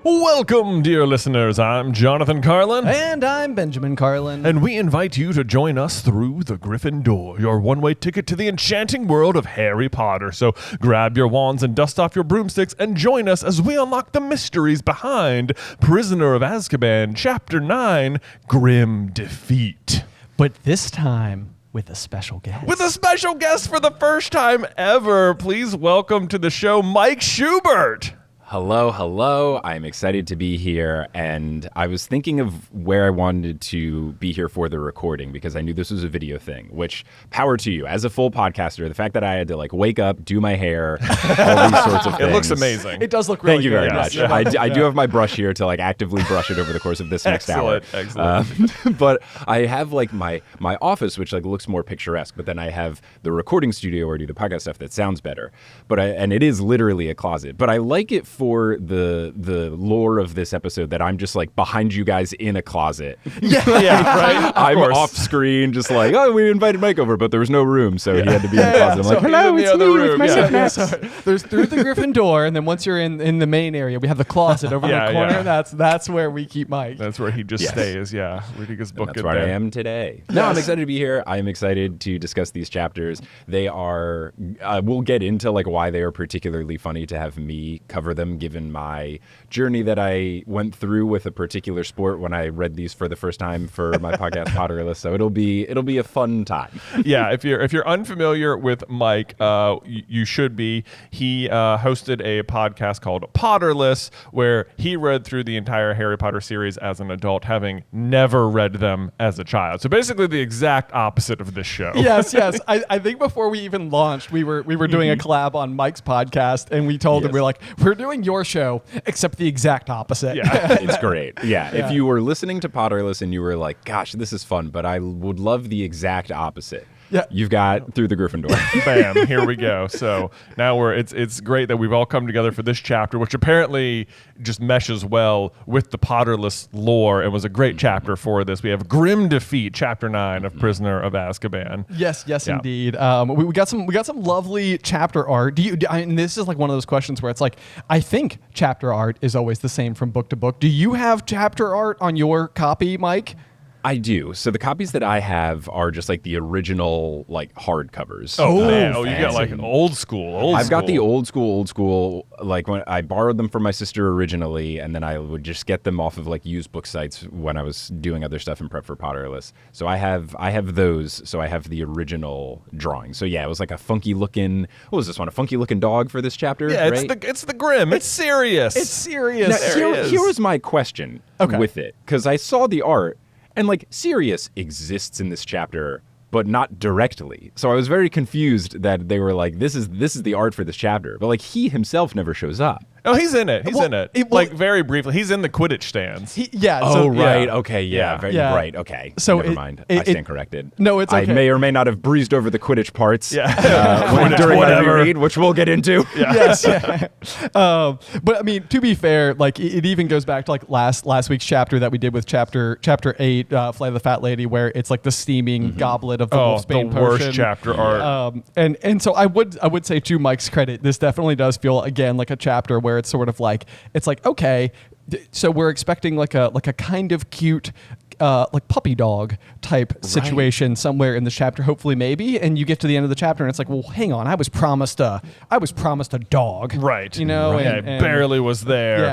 Welcome, dear listeners. I'm Jonathan Carlin. And I'm Benjamin Carlin. And we invite you to join us through the Griffin door, your one-way ticket to the enchanting world of Harry Potter. So grab your wands and dust off your broomsticks and join us as we unlock the mysteries behind Prisoner of Azkaban, Chapter 9, Grim Defeat. But this time, with a special guest. With a special guest for the first time ever, please welcome to the show Mike Schubert. Hello. I'm excited to be here, and I was thinking of where I wanted to be here for the recording because I knew this was a video thing, which power to you. As a full podcaster, the fact that I had to wake up, do my hair, all these sorts of things. It looks amazing. It does look really good. Thank you very much. I do have my brush here to actively brush it over the course of this next hour. Excellent. But I have my office, which looks more picturesque, but then I have the recording studio where I do the podcast stuff that sounds better. And it is literally a closet. But I like it for the lore of this episode that I'm just behind you guys in a closet. Yeah, right. I'm off screen, just we invited Mike over, but there was no room, so he had to be in the closet. I'm so hello, it's me with my Setbacks. There's through the Griffin door, and then once you're in the main area, we have the closet over the corner. Yeah. That's where we keep Mike. That's where he just stays, reading his book. That's where I am today. No, I'm excited to be here. I'm excited to discuss these chapters. They are, we'll get into why they are particularly funny to have me cover them, given my journey that I went through with a particular sport when I read these for the first time for my podcast Potterless. So it'll be a fun time. Yeah, if you're unfamiliar with Mike, you should be. He hosted a podcast called Potterless, where he read through the entire Harry Potter series as an adult, having never read them as a child. So basically the exact opposite of this show. Yes. I think before we even launched, we were doing a collab on Mike's podcast, and we told him, we're doing your show, except the exact opposite. Yeah. It's great. Yeah. If you were listening to Potterless and you were like, gosh, this is fun, but I would love the exact opposite. Yeah. You've got Through the Griffin Door. Bam, here we go. So now it's great that we've all come together for this chapter, which apparently just meshes well with the Potterless lore and was a great chapter for this. We have Grim Defeat, Chapter 9 of Prisoner of Azkaban. Yes, indeed. We got some lovely chapter art. And this is one of those questions where it's I think chapter art is always the same from book to book. Do you have chapter art on your copy, Mike? I do. So the copies that I have are just the original hardcovers. Oh, man. Oh, you got old school. I've got the old school. When I borrowed them from my sister originally, and then I would just get them off of used book sites when I was doing other stuff in prep for Potterless. So I have those. So I have the original drawing. So yeah, it was a funky looking. What was this one? A funky looking dog for this chapter? Yeah, right? it's the Grim. It's Sirius. It's Sirius. Now, here was my question with it, because I saw the art. And Sirius exists in this chapter, but not directly. So I was very confused that they were this is the art for this chapter. But he himself never shows up. Oh, he's in it. He's in it. Very briefly. He's in the Quidditch stands. Right. Yeah. Okay. Yeah. Right. Okay. So never mind. I stand corrected. No, it's okay. I may or may not have breezed over the Quidditch parts. Yeah. During my reread, which we'll get into. Yeah. Yes. But I mean, to be fair, it even goes back to last week's chapter that we did with chapter 8, Flight of the Fat Lady, where it's the steaming goblet of the Wolfsbane the potion. Worst chapter art. And so I would say, to Mike's credit, this definitely does feel again like a chapter where it's sort of okay, so we're expecting a kind of cute puppy dog type situation somewhere in the chapter, hopefully, maybe, and you get to the end of the chapter and it's well, hang on, I was promised a dog, right? And it barely was there.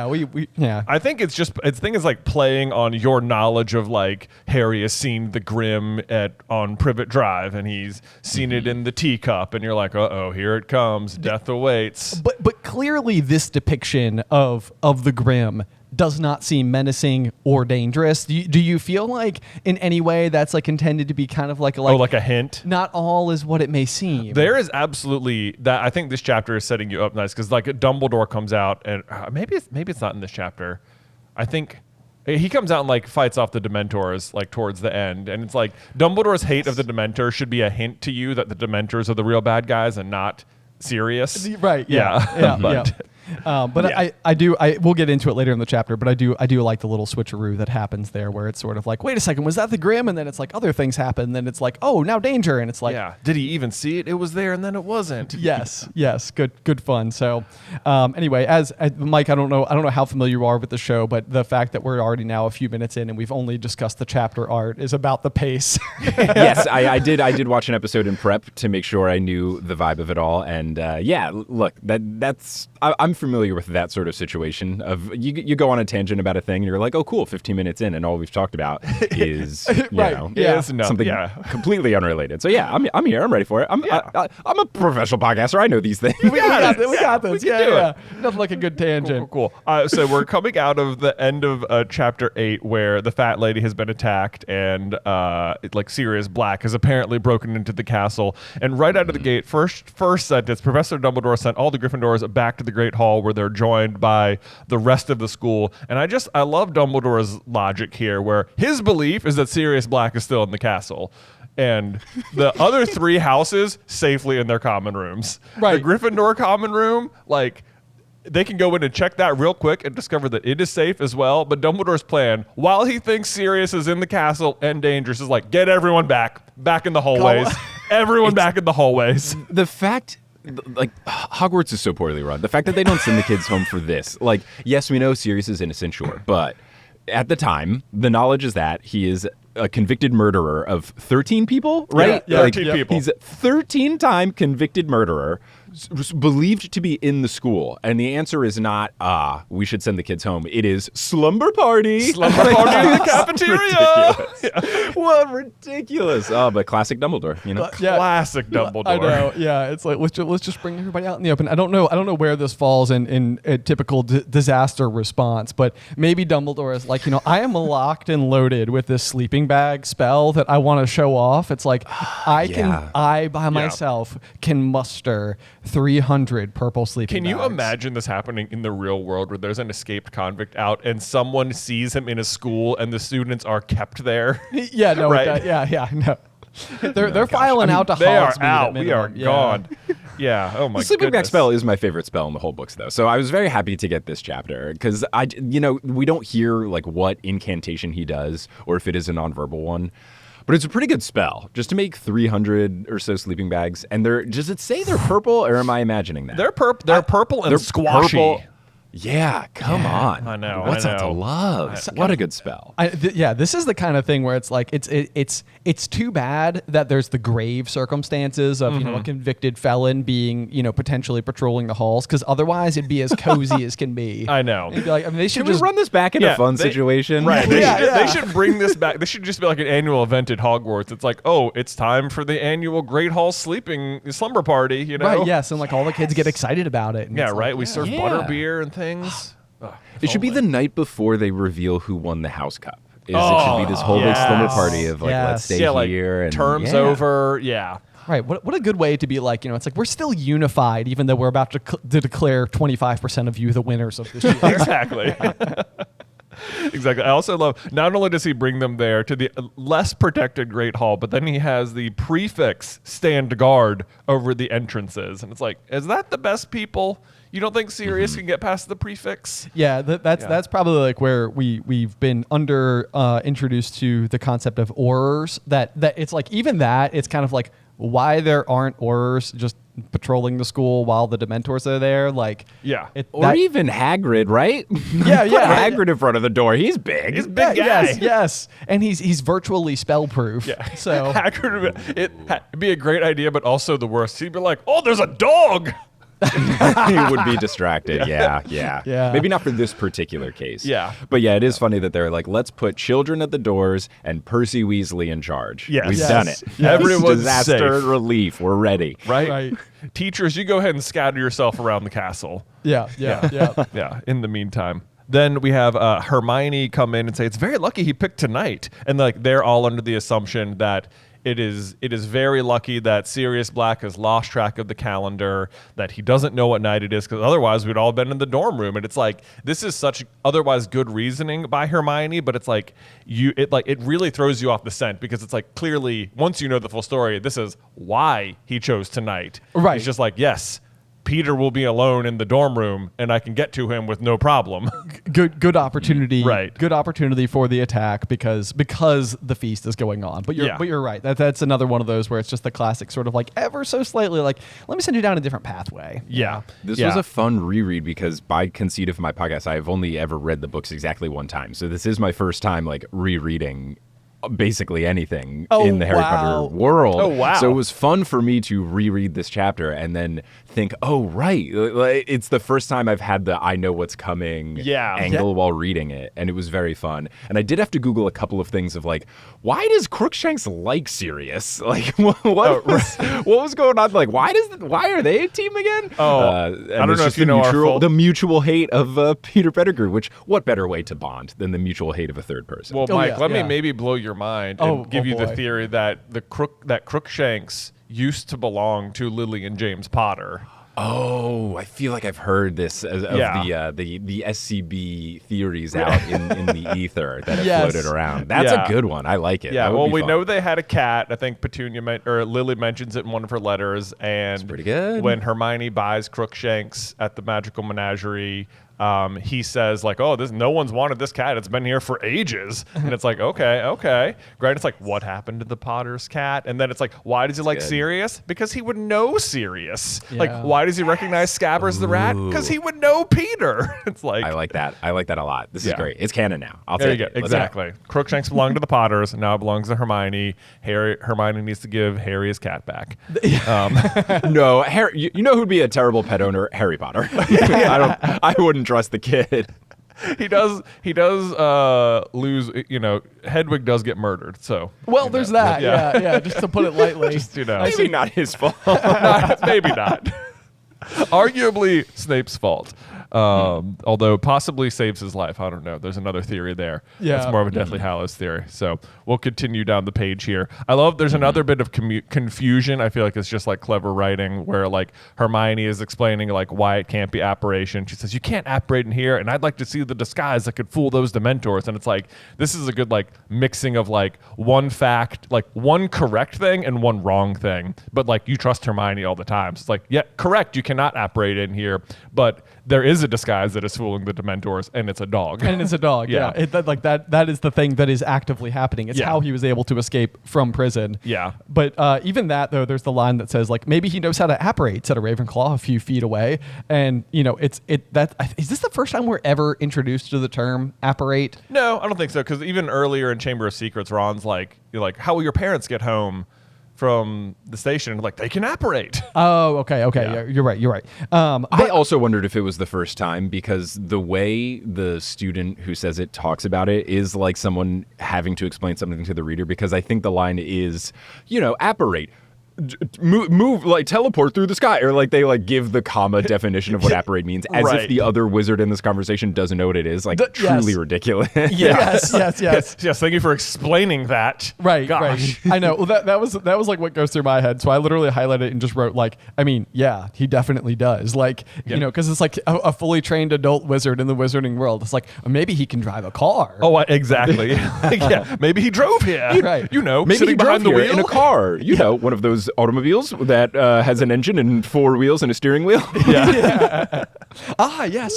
I think it's playing on your knowledge of Harry has seen the Grim on Privet Drive, and he's seen it in the teacup, and you're uh-oh, here it comes, death awaits. But clearly this depiction of the Grim does not seem menacing or dangerous. Do you feel in any way that's intended to be kind of like a hint? Not all is what it may seem. There is absolutely that. I think this chapter is setting you up nice because Dumbledore comes out, and maybe it's not in this chapter. I think he comes out and fights off the Dementors towards the end, and it's Dumbledore's hate of the Dementors should be a hint to you that the Dementors are the real bad guys and not Sirius. Right. Yeah. But we'll get into it later in the chapter, but I do like the little switcheroo that happens there where it's sort of like, wait a second, was that the Grim? And then it's like other things happen. And then it's like, oh, now danger. And it's like, yeah. Did he even see it? It was there and then it wasn't. Yes. Good fun. So anyway, as Mike, I don't know how familiar you are with the show, but the fact that we're already now a few minutes in and we've only discussed the chapter art is about the pace. Yes, I did watch an episode in prep to make sure I knew the vibe of it all. And look, I'm familiar with that sort of situation of you go on a tangent about a thing and you're like, oh, cool, 15 minutes in and all we've talked about is something completely unrelated. So yeah, I'm here. I'm ready for it. I'm a professional podcaster. I know these things. We got this. Yeah. Nothing like a good tangent. Cool. So we're coming out of the end of chapter 8 where the fat lady has been attacked and Sirius Black has apparently broken into the castle. And right out of the gate, first sentence, Professor Dumbledore sent all the Gryffindors back to the Great Hall where they're joined by the rest of the school. And I love Dumbledore's logic here where his belief is that Sirius Black is still in the castle. And the other 3 houses safely in their common rooms. Right. The Gryffindor common room, they can go in and check that real quick and discover that it is safe as well. But Dumbledore's plan, while he thinks Sirius is in the castle and dangerous, is like, get everyone back in the hallways. Everyone back in the hallways. The fact, Hogwarts is so poorly run. The fact that they don't send the kids home for this. Yes, we know Sirius is innocent, sure. But at the time, the knowledge is that he is a convicted murderer of 13 people, right? Yeah, 13 people. He's a 13-time convicted murderer, believed to be in the school. And the answer is not, we should send the kids home. It is slumber party. Slumber party in the cafeteria. What ridiculous. Oh, but classic Dumbledore, you know? Classic Dumbledore. I know. Yeah, it's like let's just bring everybody out in the open. I don't know where this falls in a typical disaster response, but maybe Dumbledore is like, I am locked and loaded with this sleeping bag spell that I want to show off. It's like I by myself can muster 300 purple sleeping bags. Can you imagine this happening in the real world where there's an escaped convict out and someone sees him in a school and the students are kept there? Yeah, no, right? No. They're filing out to they are Hogsmeade out. We are gone. Yeah. Oh my god. The sleeping bag spell is my favorite spell in the whole books, though. So I was very happy to get this chapter because we don't hear what incantation he does or if it is a nonverbal one. But it's a pretty good spell, just to make 300 or so sleeping bags. And does it say they're purple, or am I imagining that? They're purple and squashy. Purple. Yeah, come on. I know. What's not to love? What a good spell. This is the kind of thing where it's like it's too bad that there's the grave circumstances of a convicted felon being potentially patrolling the halls, because otherwise it'd be as cozy as can be. I know. It'd be like, they should Can we run this back in a fun situation? Right. They should bring this back. This should just be like an annual event at Hogwarts. It's like, oh, it's time for the annual Great Hall slumber party. Right. Yes, and all the kids get excited about it. And yeah. Right. We serve butterbeer and things. It should be the night before they reveal who won the House Cup. It should be this whole big slumber party of let's stay here and terms over. Yeah. Right. What a good way to be like, it's like we're still unified even though we're about to declare 25% of you the winners of this year. Exactly. Exactly. I also love, not only does he bring them there to the less protected Great Hall, but then he has the prefects stand guard over the entrances. And it's like, is that the best people? You don't think Sirius can get past the prefix? Yeah, that's probably where we've been introduced to the concept of Aurors. That it's like even that it's kind of like why there aren't Aurors just patrolling the school while the Dementors are there. Even Hagrid, right? Yeah. Hagrid in front of the door. He's big. He's a big guy. Yes, and he's virtually spell proof. Yeah. So Hagrid, it'd be a great idea, but also the worst. He'd be like, "Oh, there's a dog." He would be distracted. Yeah. Maybe not for this particular case. Yeah. But yeah, it is funny that they're like, let's put children at the doors and Percy Weasley in charge. Yes. We've done it. Yes. Everyone's disaster safe. Relief. We're ready. Right. Teachers, you go ahead and scatter yourself around the castle. Yeah. Yeah. In the meantime. Then we have Hermione come in and say, it's very lucky he picked tonight. And they're all under the assumption that it is very lucky that Sirius Black has lost track of the calendar, that he doesn't know what night it is, because otherwise we'd all been in the dorm room. And it's like, this is such otherwise good reasoning by Hermione, but it's like it really throws you off the scent, because it's like clearly once you know the full story, this is why he chose tonight. Right. It's just like, yes, Peter will be alone in the dorm room and I can get to him with no problem. Good opportunity. Right. Good opportunity for the attack because the feast is going on. But you're right. That's another one of those where it's just the classic sort of like ever so slightly like, let me send you down a different pathway. Yeah. This was a fun reread because by conceit of my podcast, I've only ever read the books exactly one time. So this is my first time like rereading basically anything in the Harry Potter world. Oh, wow. So it was fun for me to reread this chapter and then think, oh, right. It's the first time I've had the I know what's coming angle while reading it. And it was very fun. And I did have to Google a couple of things of like, why does Crookshanks like Sirius? Like, what was going on? Like, why are they a team again? I don't know if you know the mutual hate of Peter Pettigrew, which what better way to bond than the mutual hate of a third person? Well, Mike, let me maybe blow your mind and give you the boy. theory that Crookshanks used to belong to Lily and James Potter. Oh, I feel like I've heard this of the SCB theories out in the ether that have floated around. That's a good one. I like it. Yeah, well, we know they had a cat. I think Lily mentions it in one of her letters. And it's pretty good. When Hermione buys Crookshanks at the Magical Menagerie, he says like, oh, no one's wanted this cat. It's been here for ages. And it's like, okay. Great. It's like, what happened to the Potter's cat? And then it's like, why does he like Sirius? Because he would know Sirius. Yeah. Like, why does he recognize Scabbers the rat? Because he would know Peter. It's like, I like that a lot. This is great. It's canon now. I'll there take you it. go. Exactly. Crookshanks belonged to the Potters. Now it belongs to Hermione. Hermione needs to give Harry his cat back. No, Harry. You know who'd be a terrible pet owner? Harry Potter. I wouldn't trust the kid. He does lose, Hedwig does get murdered, so. Well, there's that. Yeah, just to put it lightly. Just, Maybe not his fault. Maybe not. Arguably Snape's fault. Although possibly saves his life. I don't know. There's another theory there. Yeah. It's more of a Deathly Hallows theory. So we'll continue down the page here. I love there's another bit of confusion. I feel like it's just like clever writing where like Hermione is explaining like why it can't be apparition. She says, you can't apparate in here, and I'd like to see the disguise that could fool those Dementors. And it's like, this is a good like mixing of like one fact, like one correct thing and one wrong thing. But like you trust Hermione all the time. So it's like, yeah, correct. You cannot apparate in here, but there is a disguise that is fooling the Dementors, and it's a dog. And it's a dog. Yeah. That is the thing that is actively happening. It's how he was able to escape from prison. Yeah. But even that though, there's the line that says like maybe he knows how to apparate, said a Ravenclaw a few feet away, and is this the first time we're ever introduced to the term apparate? No, I don't think so. Because even earlier in Chamber of Secrets, Ron's like, how will your parents get home from the station? Like, they can apparate. Oh, okay. Yeah, you're right. I also wondered if it was the first time because the way the student who says it talks about it is like someone having to explain something to the reader, because I think the line is, apparate. Move, like teleport through the sky, or like they like give the comma definition of what apparate means, as if the other wizard in this conversation doesn't know what it is. Like truly ridiculous. Yes. Thank you for explling that. Right. Gosh. Right. I know. Well, that was like what goes through my head. So I literally highlighted it and just wrote like, I mean, yeah, he definitely does. Like, because it's like a fully trained adult wizard in the wizarding world. It's like maybe he can drive a car. Oh, exactly. Maybe he drove here. Right. sitting Maybe he drove behind the here wheel in a car. One of those automobiles that has an engine and 4 wheels and a steering wheel. Yes.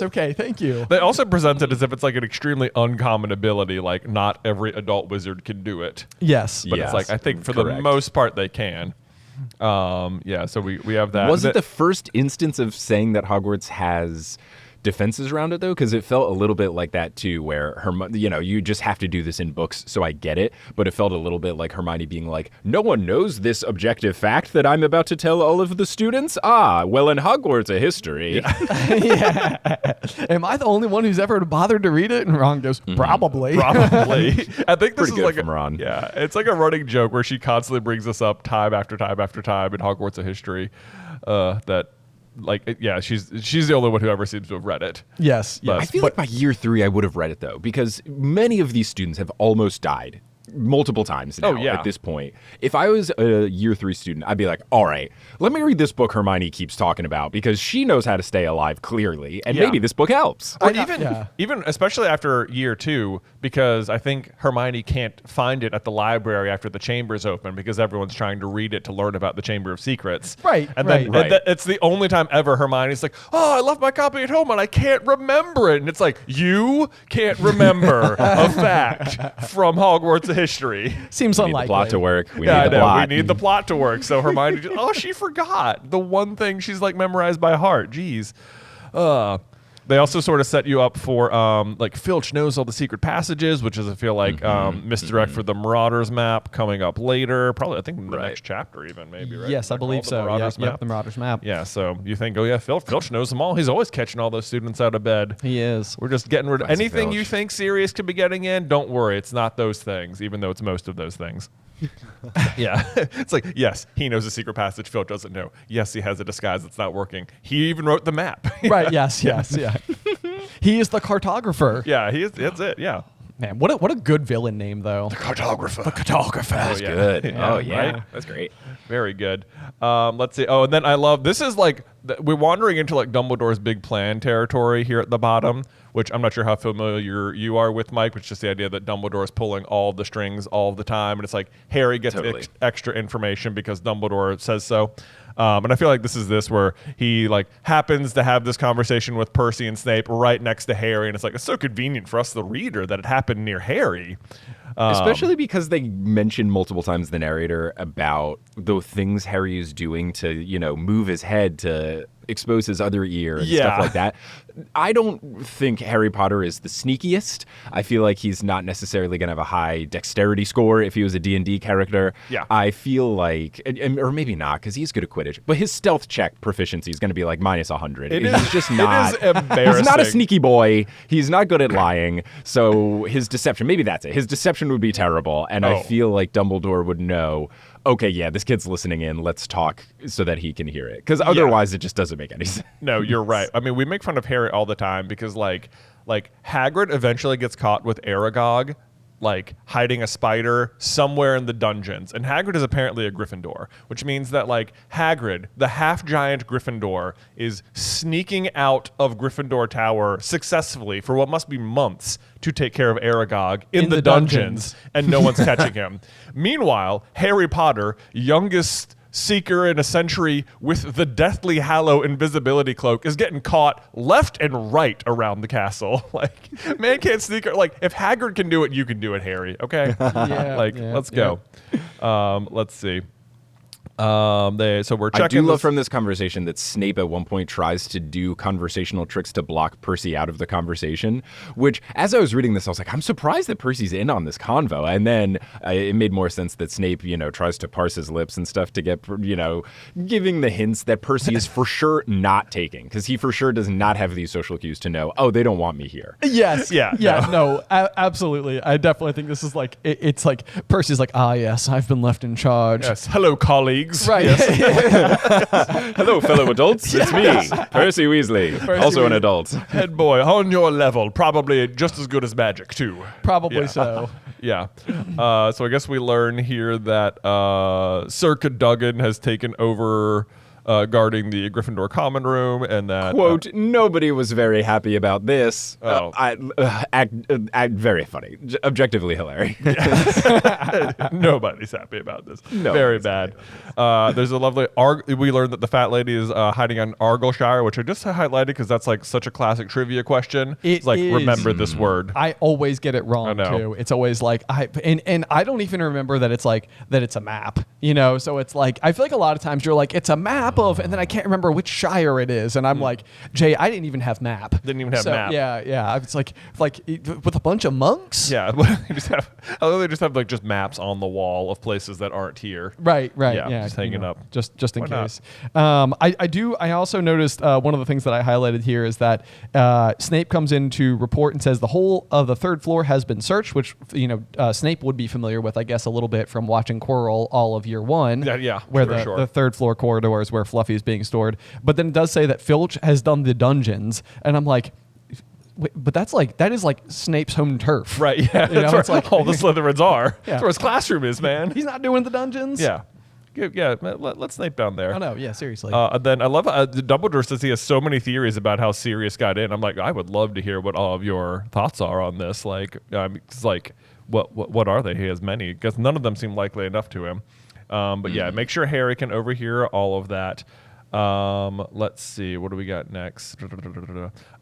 Okay. Thank you. They also present it as if it's like an extremely uncommon ability. Like not every adult wizard can do it. Yes. But it's like, I think for the most part they can. So we have that. Was it the first instance of saying that Hogwarts has defenses around it though? Because it felt a little bit like that too, where you just have to do this in books, so I get it, but it felt a little bit like Hermione being like, no one knows this objective fact that I'm about to tell all of the students. Well, in Hogwarts a history. Am I the only one who's ever bothered to read it? And Ron goes, probably. I think this is like from Ron. Yeah, it's like a running joke where she constantly brings this up time after time after time in Hogwarts a history, she's the only one who ever seems to have read it. Yes. I feel like by year 3 I would have read it though, because many of these students have almost died multiple times now yeah. at this point. If I was a year 3 student, I'd be like, all right, let me read this book Hermione keeps talking about because she knows how to stay alive clearly, and maybe this book helps. Or even especially after year 2, because I think Hermione can't find it at the library after the chamber's open because everyone's trying to read it to learn about the Chamber of Secrets. Right, And right. then it's the only time ever Hermione's like, oh, I left my copy at home and I can't remember it. And it's like, you can't remember a fact from Hogwarts history. Seems We need the unlikely. plot to work. We Yeah, need I the know. plot. We need the plot to work. So Hermione, she forgot the one thing she's like memorized by heart. Jeez. They also sort of set you up for like Filch knows all the secret passages, which is I feel like misdirect for the Marauders map coming up later. Probably I think in the next chapter even maybe. Right? Yes, I Like, believe all the so. Marauders Yep, map. the Marauders map. Yeah, so you think, oh yeah, Filch knows them all. He's always catching all those students out of bed. He is. We're just getting rid of Classic anything you Filch. think Sirius could be getting in. Don't worry, it's not those things, even though it's most of those things. Yeah, it's like, yes, he knows a secret passage Filch doesn't know. Yes, he has a disguise that's not working. He even wrote the map. Right. Yes. Yes. Yeah. He is the cartographer. Yeah, he is. That's it. Yeah. Man, what a good villain name though. Cartographer. Cartographer. That's yeah. good. Yeah, Oh, yeah. right? That's great. Very good. Let's see. Oh, and then I love this is like we're wandering into like Dumbledore's big plan territory here at the bottom, which I'm not sure how familiar you are with, Mike, but it's just the idea that Dumbledore is pulling all the strings all the time, and it's like Harry gets Totally. extra information because Dumbledore says so. And I feel like this is where he like happens to have this conversation with Percy and Snape right next to Harry, and it's like it's so convenient for us, the reader, that it happened near Harry. Especially because they mention multiple times the narrator about the things Harry is doing to, move his head to expose his other ear and stuff like that. I don't think Harry Potter is the sneakiest. I feel like he's not necessarily going to have a high dexterity score if he was a D&D character. Yeah. I feel like, or maybe not, because he's good at Quidditch, but his stealth check proficiency is going to be like minus 100. He's just not. It is embarrassing. He's not a sneaky boy. He's not good at lying. So his deception, maybe that's it. His deception would be terrible. And I feel like Dumbledore would know, okay, yeah, this kid's listening in. Let's talk so that he can hear it. Because otherwise it just doesn't make any sense. No, you're right. I mean, we make fun of Harry all the time because like Hagrid eventually gets caught with Aragog, like hiding a spider somewhere in the dungeons. And Hagrid is apparently a Gryffindor, which means that like Hagrid, the half-giant Gryffindor, is sneaking out of Gryffindor Tower successfully for what must be months to take care of Aragog in the dungeons, and no one's catching him. Meanwhile, Harry Potter, youngest seeker in a century with the Deathly Hallow invisibility cloak, is getting caught left and right around the castle. Like, man can't sneak. Like, if Hagrid can do it, you can do it, Harry. Okay? Let's go. Let's see. So we're checking. I do love this- from this conversation that Snape at one point tries to do conversational tricks to block Percy out of the conversation, which as I was reading this, I was like, I'm surprised that Percy's in on this convo. And then it made more sense that Snape, tries to parse his lips and stuff to get, giving the hints that Percy is for sure not taking, because he for sure does not have these social cues to know, oh, they don't want me here. Yes. Yeah, No, absolutely. I definitely think this is like, it's like Percy's like, yes, I've been left in charge. Yes. Hello, colleagues. Right. Hello, fellow adults. It's me, Percy Weasley, also an adult. Head boy on your level, probably just as good as magic too. Probably Yeah. so. Yeah. So I guess we learn here that Sir Cadogan has taken over guarding the Gryffindor common room, and that Quote, nobody was very happy about this. Oh. Very funny. Objectively hilarious. nobody's happy about this. No Very one's bad. There's a lovely we learned that the fat lady is hiding on Argyllshire, which I just highlighted because that's like such a classic trivia question. It It's like, is. remember this word. I always get it I wrong know. too. It's always like and I don't even remember that it's like that it's a map, So it's like I feel like a lot of times you're like it's a map of, and then I can't remember which shire it is, and I'm like, Jay, I didn't even have map. Didn't even have So, map. Yeah. It's like with a bunch of monks. Yeah, they just have like just maps on the wall of places that aren't here. Right. Yeah, Yeah, just hanging up. just in Why not? case. I also noticed one of the things that I highlighted here is that Snape comes in to report and says the whole of the third floor has been searched, which Snape would be familiar with, I guess, a little bit from watching Quirrell all of year one. Yeah, where for sure. the third floor corridor is where Fluffy is being stored. But then it does say that Filch has done the dungeons, and I'm like, but that is like Snape's home turf. Right, yeah. You know, That's where it's like all the Slytherins are. Yeah. That's where his classroom is, man. He's not doing the dungeons. Yeah. Yeah, let's Snape down there. I know. Yeah, seriously. And then I love Dumbledore says he has so many theories about how Sirius got in. I'm like, I would love to hear what all of your thoughts are on this. Like, it's like, what are they? He has many, because none of them seem likely enough to him. But yeah, make sure Harry can overhear all of that. Let's see, what do we got next?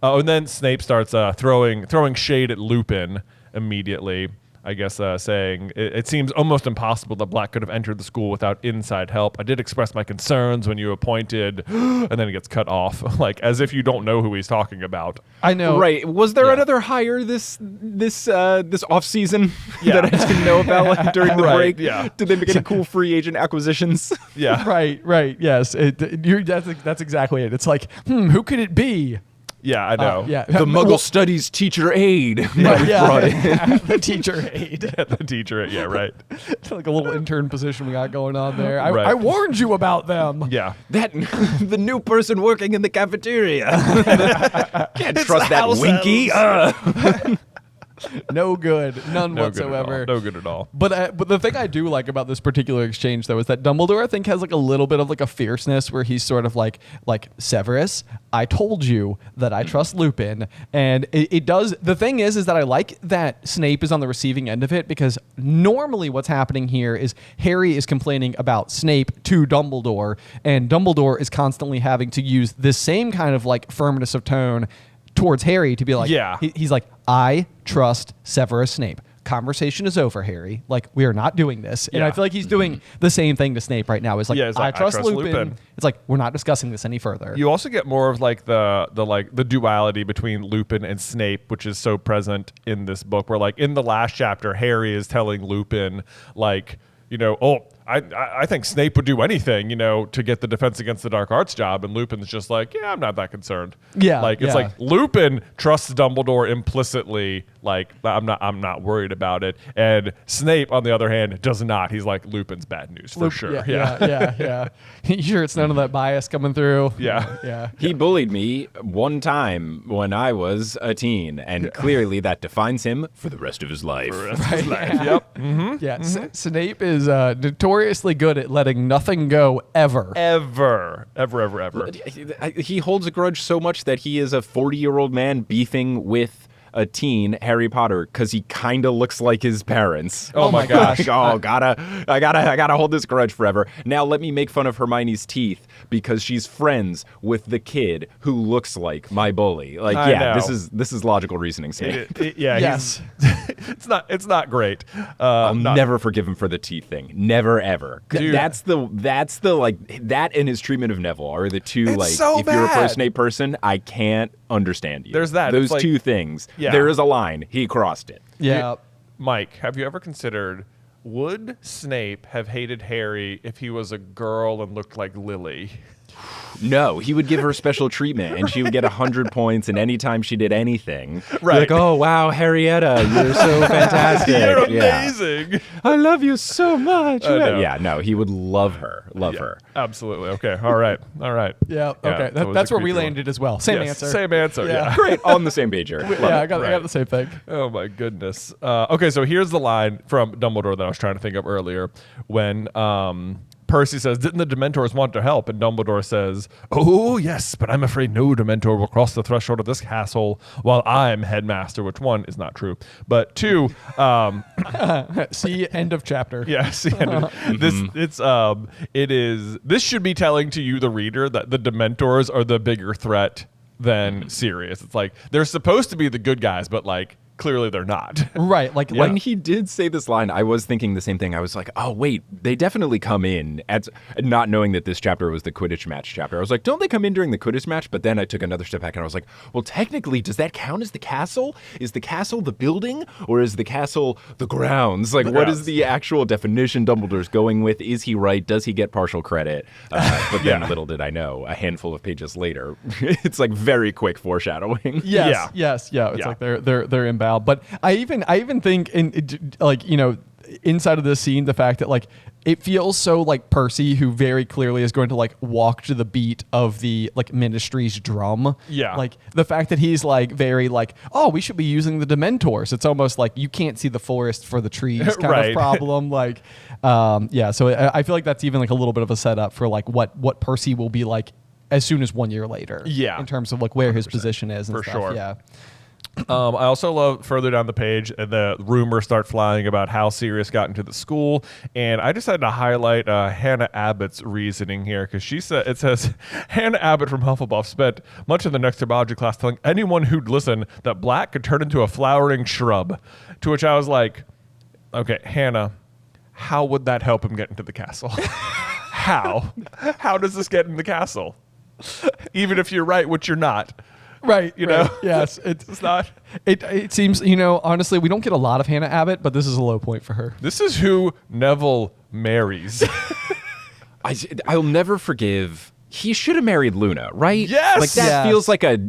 Oh, and then Snape starts throwing shade at Lupin immediately. I guess saying it seems almost impossible that Black could have entered the school without inside help. I did express my concerns when you appointed, and then it gets cut off, like as if you don't know who he's talking about. I know. Right. Was there another hire this off season that I didn't know about like, during the break? Yeah. Did they make any cool free agent acquisitions? Yeah. Right. Yes. That's exactly it. It's like, who could it be? Yeah, I know. Yeah. The Muggle Studies teacher aide. The teacher aide. The teacher. Yeah, right. It's like a little intern position we got going on there. Right. I warned you about them. Yeah. That the new person working in the cafeteria. Can't trust that Winky. No good. None No whatsoever. good at all. No good at all. But the thing I do like about this particular exchange though is that Dumbledore I think has like a little bit of like a fierceness where he's sort of like Severus, I told you that I trust Lupin, and it does. The thing is that I like that Snape is on the receiving end of it, because normally what's happening here is Harry is complaining about Snape to Dumbledore, and Dumbledore is constantly having to use this same kind of like firmness of tone towards Harry to be like, Yeah. he's like, I trust Severus Snape. Conversation is over, Harry. Like, we are not doing this. And Yeah. I feel like he's doing the same thing to Snape right now. It's like, Yeah, it's I like, trust Lupin. It's like, we're not discussing this any further. You also get more of like the duality between Lupin and Snape, which is so present in this book, where like in the last chapter, Harry is telling Lupin like, you know, I think Snape would do anything, you know, to get the Defense Against the Dark Arts job, and Lupin's just like, yeah, I'm not that concerned. Yeah, like it's yeah. like Lupin trusts Dumbledore implicitly, like I'm not worried about it, and Snape on the other hand does not. He's like, Lupin's bad news for sure. Yeah. You sure it's none of that bias coming through? Yeah. He bullied me one time when I was a teen, and clearly that defines him for the rest of his life. Yep. Yeah. Snape is notoriously good at letting nothing go ever. Ever. He holds a grudge so much that he is a 40-year-old man beefing with a teen, Harry Potter, because he kind of looks like his parents. Oh my gosh. I gotta hold this grudge forever. Now let me make fun of Hermione's teeth because she's friends with the kid who looks like my bully. Like, I know. this is logical reasoning, Snape. Yes. It's not great. I'll never forgive him for the teeth thing. Never ever. Dude. That's the like that and his treatment of Neville are the two It's like so if you're a bad. pro Snape person, I can't understand you. There's that. Those It's like- two things. Yeah. There is a line. He crossed it. Yeah. Mike, have you ever considered, would Snape have hated Harry if he was a girl and looked like Lily? No, he would give her special treatment, and she would get 100 points. And anytime she did anything, Right. like, oh wow, Harrietta, you're so fantastic. You're Yeah. amazing. I love you so much. I know. Yeah, no, he would love her. Love Yeah, her. absolutely. Okay. All right. Yeah. Okay. that was That's a where we creepy one. landed as well. Same Yes, answer. Same answer. Yeah. Great, on the same page here. Love Yeah, it. I got the same thing. Oh my goodness. Okay, so here's the line from Dumbledore that I was trying to think of earlier when Percy says, didn't the Dementors want to help? And Dumbledore says, oh, yes, but I'm afraid no Dementor will cross the threshold of this castle while I'm headmaster, which one is not true. But two, See, end of chapter. yeah, see, this should be telling to you, the reader, that the Dementors are the bigger threat than Sirius. It's like, they're supposed to be the good guys, but like, clearly they're not. Right. Like When he did say this line, I was thinking the same thing. I was like, oh, wait, they definitely come in, not knowing that this chapter was the Quidditch match chapter. I was like, don't they come in during the Quidditch match? But then I took another step back and I was like, well, technically, does that count as the castle? Is the castle the building, or is the castle the grounds? Like, what is the actual definition Dumbledore's going with? Is he right? Does he get partial credit? But then little did I know, a handful of pages later, it's like very quick foreshadowing. Yes. It's like they're inbound. But I even think in like, you know, inside of this scene, the fact that like it feels so like Percy, who very clearly is going to like walk to the beat of the like Ministry's drum. Yeah. Like the fact that he's like very like, oh, we should be using the Dementors. It's almost like you can't see the forest for the trees kind Right. of problem. Like, yeah. So I feel like that's even like a little bit of a setup for like what Percy will be like as soon as 1 year later. Yeah. In terms of like where his position is and For stuff. sure. Yeah. I also love further down the page, the rumors start flying about how Sirius got into the school, and I decided to highlight Hannah Abbott's reasoning here because it says Hannah Abbott from Hufflepuff spent much of the next biology class telling anyone who'd listen that black could turn into a flowering shrub. To which I was like, okay, Hannah, how would that help him get into the castle? How? How does this get in the castle? Even if you're right, which you're not. Right, you know? right. Yes, It's not. It seems, you know, honestly, we don't get a lot of Hannah Abbott, but this is a low point for her. This is who Neville marries. I'll never forgive. He should have married Luna, right? Yes! Like that Yes. feels like a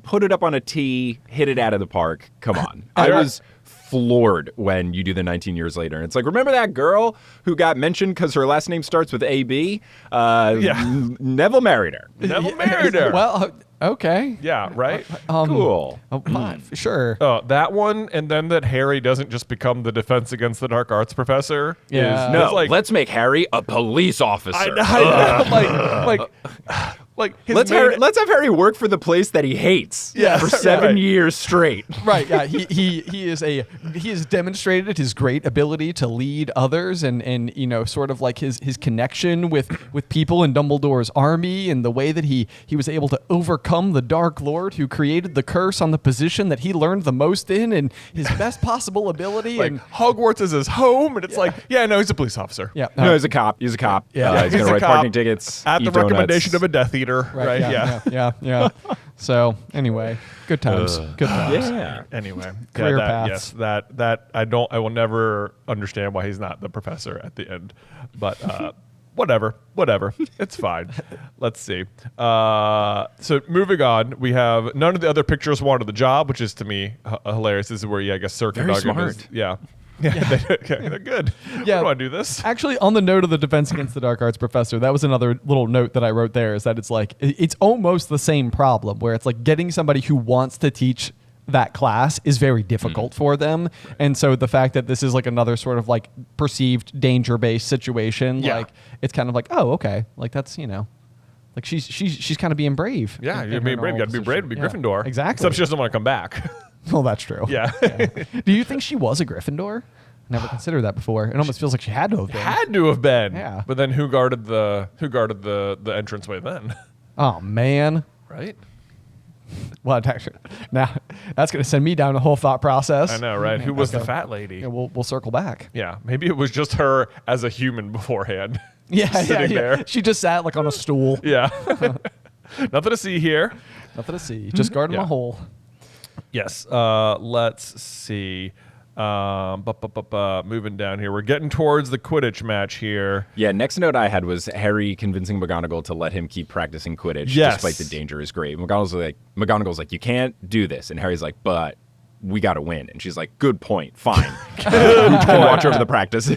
put it up on a tee, hit it out of the park. Come on. I was floored when you do the 19 years later. And it's like, remember that girl who got mentioned because her last name starts with AB? Neville married her. Neville married her. Well, okay. Yeah, right? Cool. Oh, fine, sure. That one, and then that Harry doesn't just become the Defense Against the Dark Arts professor. Yeah. No, it's like, let's make Harry a police officer. I know. like his Let's have Harry work for the place that he hates Yeah, for 7 right. years straight. Right, yeah. He has demonstrated his great ability to lead others and you know, sort of like his connection with people in Dumbledore's army and the way that he was able to overcome the Dark Lord who created the curse on the position that he learned the most in and his best possible ability. like and Hogwarts is his home, and it's like, yeah, no, he's a police officer. yeah, No, he's a cop. He's a cop. Yeah. He's He's going to a write cop parking tickets. At eat the donuts. recommendation of a Death Eater, right? yeah. So anyway, good times. Good times. Yeah. Anyway, Career that, paths. Yes, that I will never understand why he's not the professor at the end, but whatever, it's fine. Let's see. So moving on, we have none of the other pictures wanted the job, which is to me hilarious. This is where I guess Circa Very Duggan smart. is. Yeah. They're good. Yeah. Why do I do this? Actually, on the note of the Defense Against the Dark Arts professor, that was another little note that I wrote there, is that it's like, it's almost the same problem where it's like getting somebody who wants to teach that class is very difficult for them. And so the fact that this is like another sort of like perceived danger-based situation, Yeah. like it's kind of like, oh, okay. Like that's, you know, like she's kind of being brave. Yeah, in you're her being brave. You got to be position. brave to be Yeah, Gryffindor. Exactly. Except she doesn't want to come back. Well, that's true. Yeah. Do you think she was a Gryffindor? Never considered that before. It almost feels like she had to have been. Had to have been. Yeah. But then who guarded the entranceway then? Oh man. Right? Well, actually, now that's going to send me down a whole thought process. I know, right? Who was the Okay. fat lady? Yeah, we'll circle back. Yeah, maybe it was just her as a human beforehand. Yeah, Sitting there. She just sat like on a stool. Yeah. Nothing to see here. Nothing to see. Just guarding Yeah. my hole. Yes. Let's see. Moving down here. We're getting towards the Quidditch match here. Yeah, next note I had was Harry convincing McGonagall to let him keep practicing Quidditch Yes. despite the dangerous grade. McGonagall's like, you can't do this. And Harry's like, but we got to win. And she's like, good point. Fine. You can watch over the practice.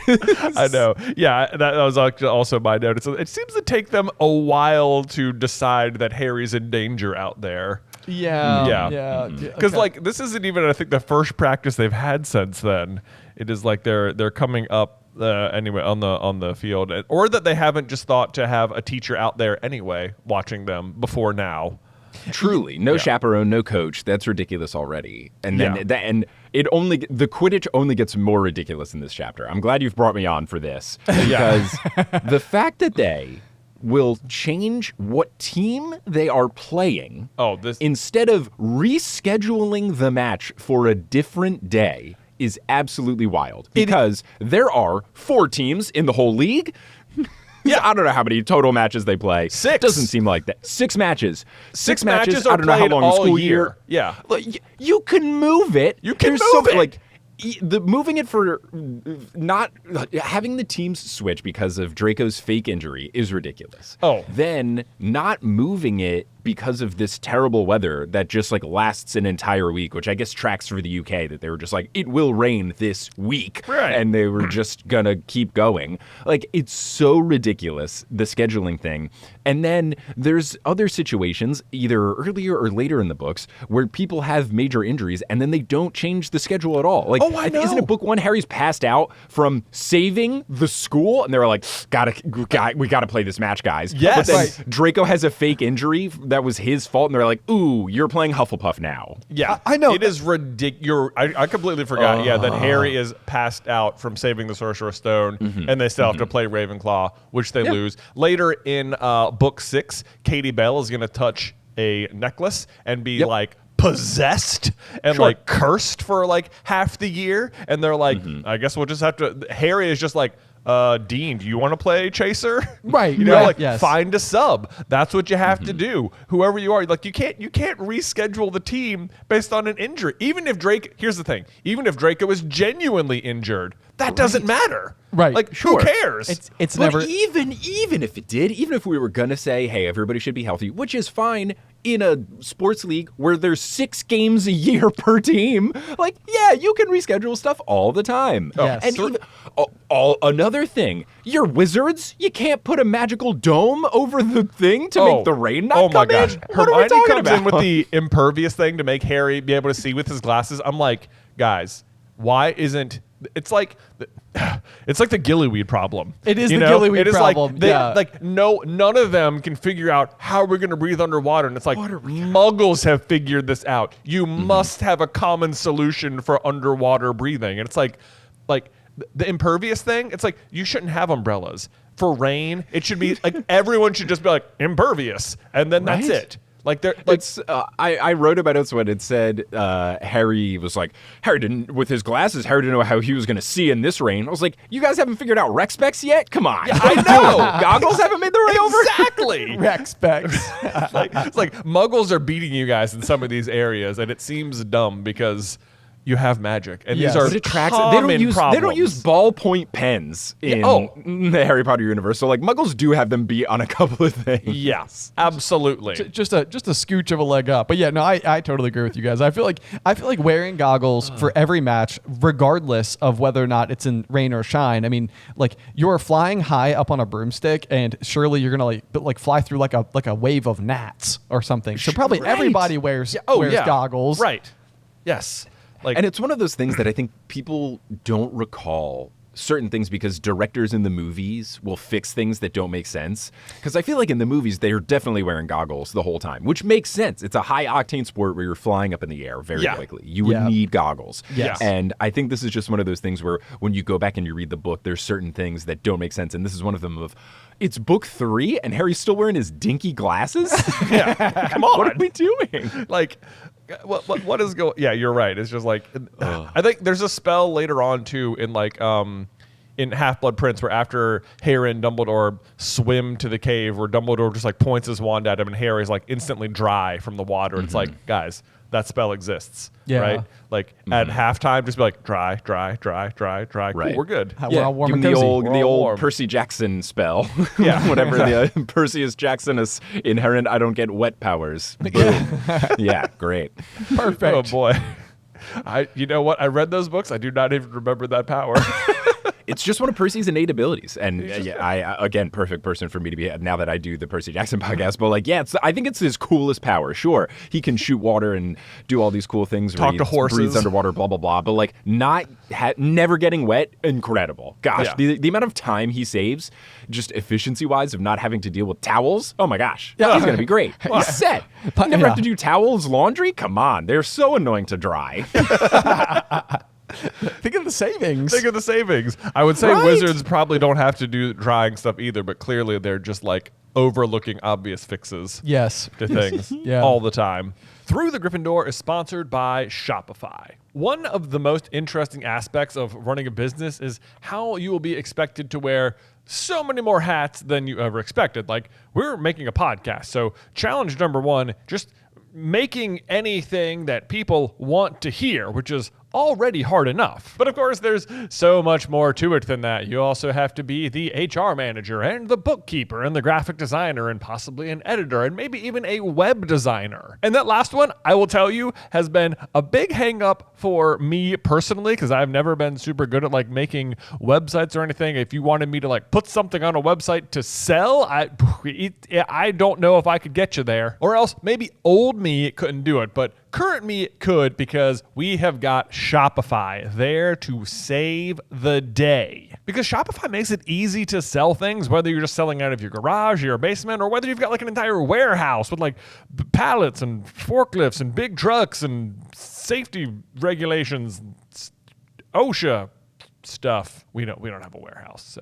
I know. Yeah, that was also my note. It seems to take them a while to decide that Harry's in danger out there. Yeah. Yeah. Because like this isn't even, I think, the first practice they've had since then. It is like they're coming up anyway on the field, or that they haven't just thought to have a teacher out there anyway watching them before now. Truly, no chaperone, no coach. That's ridiculous already. And then Yeah. the Quidditch only gets more ridiculous in this chapter. I'm glad you've brought me on for this because the fact that they will change what team they are playing instead of rescheduling the match for a different day is absolutely wild because there are 4 teams in the whole league. Yeah, I don't know how many total matches they play. 6. Doesn't seem like that. 6 matches. 6 matches. are I don't know how played long the all school year. year. Yeah. Like, you can move it. You can There's move it. Like the moving it for not having the teams switch because of Draco's fake injury is ridiculous. Oh. Then not moving it because of this terrible weather that just like lasts an entire week, which I guess tracks for the UK, that they were just like, it will rain this week. Right. And they were just gonna keep going. Like, it's so ridiculous, the scheduling thing. And then there's other situations, either earlier or later in the books, where people have major injuries and then they don't change the schedule at all. Like, isn't it book 1, Harry's passed out from saving the school, and they were like, we gotta play this match, guys. Yes. But then Draco has a fake injury that was his fault, and they're like, ooh, you're playing Hufflepuff now. Yeah, I know. It is ridiculous. I completely forgot, that Harry is passed out from saving the Sorcerer's Stone, and they still have to play Ravenclaw, which they lose. Later in book 6, Katie Bell is going to touch a necklace and be like possessed and like cursed for like half the year. And they're like, I guess we'll just have to. Harry is just like, Dean, do you want to play Chaser? Right. You know, right, like yes. find a sub. That's what you have to do. Whoever you are, like you can't reschedule the team based on an injury. Even if here's the thing, even if Draco is genuinely injured, that doesn't matter. Right. Like, who cares? It's But never. even if it did, even if we were gonna say, hey, everybody should be healthy, which is fine in a sports league where there's 6 games a year per team, like, yeah, you can reschedule stuff all the time. Yes. And even, another thing, your wizards, you can't put a magical dome over the thing to make the rain not come in. What are we Hermione talking comes about? in with the impervious thing to make Harry be able to see with his glasses. I'm like, guys, why isn't... It's like the gillyweed problem. It is you the know? gillyweed it is problem, Like, yeah. like none of them can figure out how we're going to breathe underwater. And it's like Muggles have figured this out. You must have a common solution for underwater breathing. And it's like the impervious thing. It's like you shouldn't have umbrellas for rain. It should be like everyone should just be like impervious, and then that's Right? it. Like they're like I wrote about it when it said Harry was like, Harry didn't know how he was going to see in this rain. I was like, you guys haven't figured out rec specs yet? Come on. I know. Goggles haven't made their way over. exactly. Rec specs. It's like Muggles are beating you guys in some of these areas, and it seems dumb because you have magic, and Yes. these are But it tracks. common They don't problems. use ballpoint pens in the Harry Potter universe. So like Muggles do have them beat on a couple of things. Yes, absolutely. just a scooch of a leg up. But yeah, no, I totally agree with you guys. I feel like wearing goggles for every match, regardless of whether or not it's in rain or shine. I mean, like you're flying high up on a broomstick, and surely you're gonna like fly through like a wave of gnats or something. So probably Right. everybody wears goggles. Right. Yes. Like, And it's one of those things that I think people don't recall certain things because directors in the movies will fix things that don't make sense. Because I feel like in the movies, they're definitely wearing goggles the whole time, which makes sense. It's a high-octane sport where you're flying up in the air very quickly. You would need goggles. Yes. And I think this is just one of those things where when you go back and you read the book, there's certain things that don't make sense. And this is one of them of, it's book 3 and Harry's still wearing his dinky glasses? come on. What are we doing? Like, what is going? Yeah, you're right. It's just like I think there's a spell later on too in like in Half-Blood Prince where after Harry and Dumbledore swim to the cave, where Dumbledore just like points his wand at him and Harry's like instantly dry from the water. It's like, guys, that spell exists, right? Like at halftime, just be like dry. Right. Cool, we're good. We're all warm Give and him the cozy. old, We're the all old warm. Percy Jackson spell. Yeah. Whatever the Perseus Jackson is inherent, I don't get wet powers. Boom. Yeah, great. Perfect. Oh boy. You know what? I read those books. I do not even remember that power. It's just one of Percy's innate abilities. And again, perfect person for me to be now that I do the Percy Jackson podcast. But like, I think it's his coolest power. Sure, he can shoot water and do all these cool things. Talk to horses. Breathes underwater, blah, blah, blah. But like never getting wet, incredible. Gosh, the amount of time he saves, just efficiency-wise, of not having to deal with towels. Oh my gosh, he's going to be great. He's set. You never have to do towels, laundry? Come on, they're so annoying to dry. Think of the savings. Think of the savings. I would say wizards probably don't have to do drying stuff either, but clearly they're just like overlooking obvious fixes Yes. to things Yeah. all the time. Through the Griffin Door is sponsored by Shopify. One of the most interesting aspects of running a business is how you will be expected to wear so many more hats than you ever expected. Like, we're making a podcast, so challenge number 1, just making anything that people want to hear, which is already hard enough. But of course, there's so much more to it than that. You also have to be the HR manager and the bookkeeper and the graphic designer and possibly an editor and maybe even a web designer. And that last one, I will tell you, has been a big hang up for me personally, because I've never been super good at like making websites or anything. If you wanted me to like put something on a website to sell, I don't know if I could get you there. Or else maybe old me couldn't do it, but current me could, because we have got Shopify there to save the day. Because Shopify makes it easy to sell things, whether you're just selling out of your garage or your basement, or whether you've got like an entire warehouse with like pallets and forklifts and big trucks and safety regulations, OSHA stuff. We don't have a warehouse, so.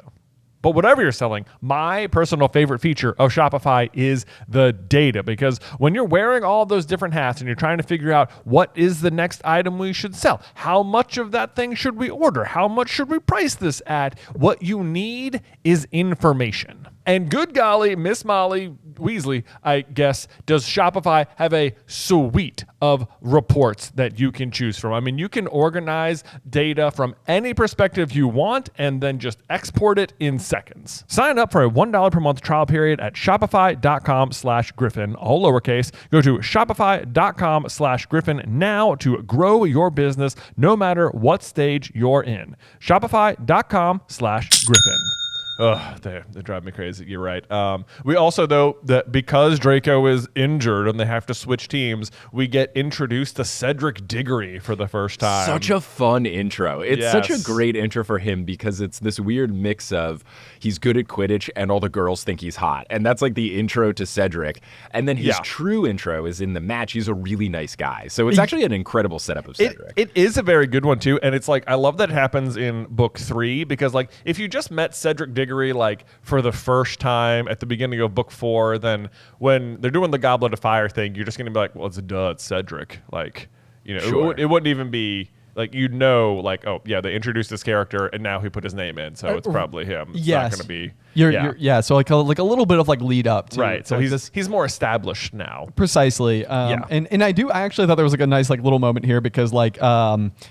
But whatever you're selling, my personal favorite feature of Shopify is the data, because when you're wearing all those different hats and you're trying to figure out what is the next item we should sell, how much of that thing should we order, how much should we price this at, what you need is information. And good golly, Miss Molly Weasley, I guess, does Shopify have a suite of reports that you can choose from. I mean, you can organize data from any perspective you want and then just export it in seconds. Sign up for a $1 per month trial period at shopify.com/Griffin, all lowercase. Go to shopify.com/Griffin now to grow your business no matter what stage you're in. Shopify.com/Griffin. Ugh, they drive me crazy. You're right. We also, though, that because Draco is injured and they have to switch teams, we get introduced to Cedric Diggory for the first time. Such a fun intro. It's such a great intro for him because it's this weird mix of he's good at Quidditch and all the girls think he's hot. And that's like the intro to Cedric. And then his true intro is in the match. He's a really nice guy. So it's actually an incredible setup of Cedric. It is a very good one, too. And it's like, I love that it happens in book 3 because, like, if you just met Cedric Diggory like for the first time at the beginning of book 4, then when they're doing the Goblet of Fire thing, you're just gonna be like, well, it's Cedric. Like, you know, Sure. it wouldn't even be like, you know, like, oh yeah, they introduced this character and now he put his name in, so it's probably him. It's not gonna be. So like a little bit of like lead up to right. So like he's more established now. Precisely. And I actually thought there was like a nice like little moment here because like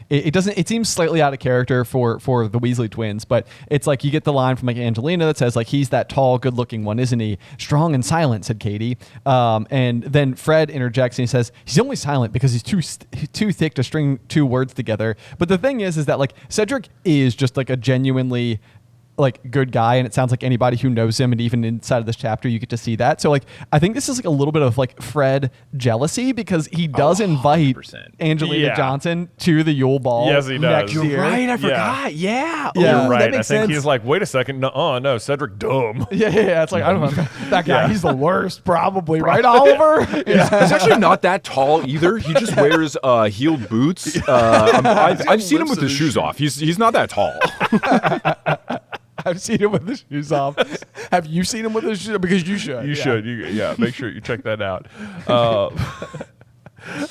it seems slightly out of character for the Weasley twins, but it's like you get the line from like Angelina that says like he's that tall, good looking one, isn't he? Strong and silent, said Katie. And then Fred interjects and he says he's only silent because he's too thick to string 2 words together. But the thing is that like Cedric is just like a genuinely like good guy, and it sounds like anybody who knows him, and even inside of this chapter you get to see that. So like I think this is like a little bit of like Fred jealousy because he does invite 100%. Angelina Johnson to the Yule Ball. Yes, he does. Next You're year. Right, I forgot. Yeah. You're right. That I makes think sense. he's like, wait a second, no, Cedric dumb. Yeah. It's like I don't know that guy. He's the worst, probably. Right, Oliver? He's actually not that tall either. He just wears heeled boots. I've seen him with his shoes off. He's not that tall. I've seen him with his shoes off. Have you seen him with his shoes? Because you should. You should. Make sure you check that out.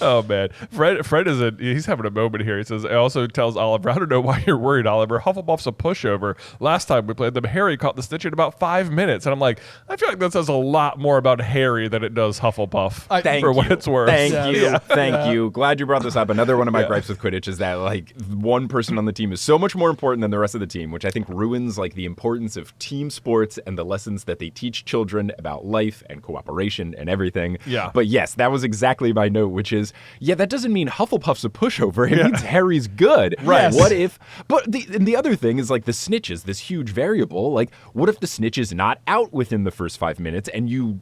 Oh man, Fred he's having a moment here. He says, "It also tells Oliver, I don't know why you're worried, Oliver. Hufflepuff's a pushover. Last time we played them, Harry caught the snitch in about 5 minutes." And I'm like, I feel like that says a lot more about Harry than it does Hufflepuff. What it's worth. Thank you. Glad you brought this up. Another one of my gripes with Quidditch is that like one person on the team is so much more important than the rest of the team, which I think ruins like the importance of team sports and the lessons that they teach children about life and cooperation and everything. Yeah. But yes, that was exactly my note, which is, that doesn't mean Hufflepuff's a pushover. It means Harry's good. Right. What if, but the other thing is like the snitch is this huge variable. Like, what if the snitch is not out within the first 5 minutes and you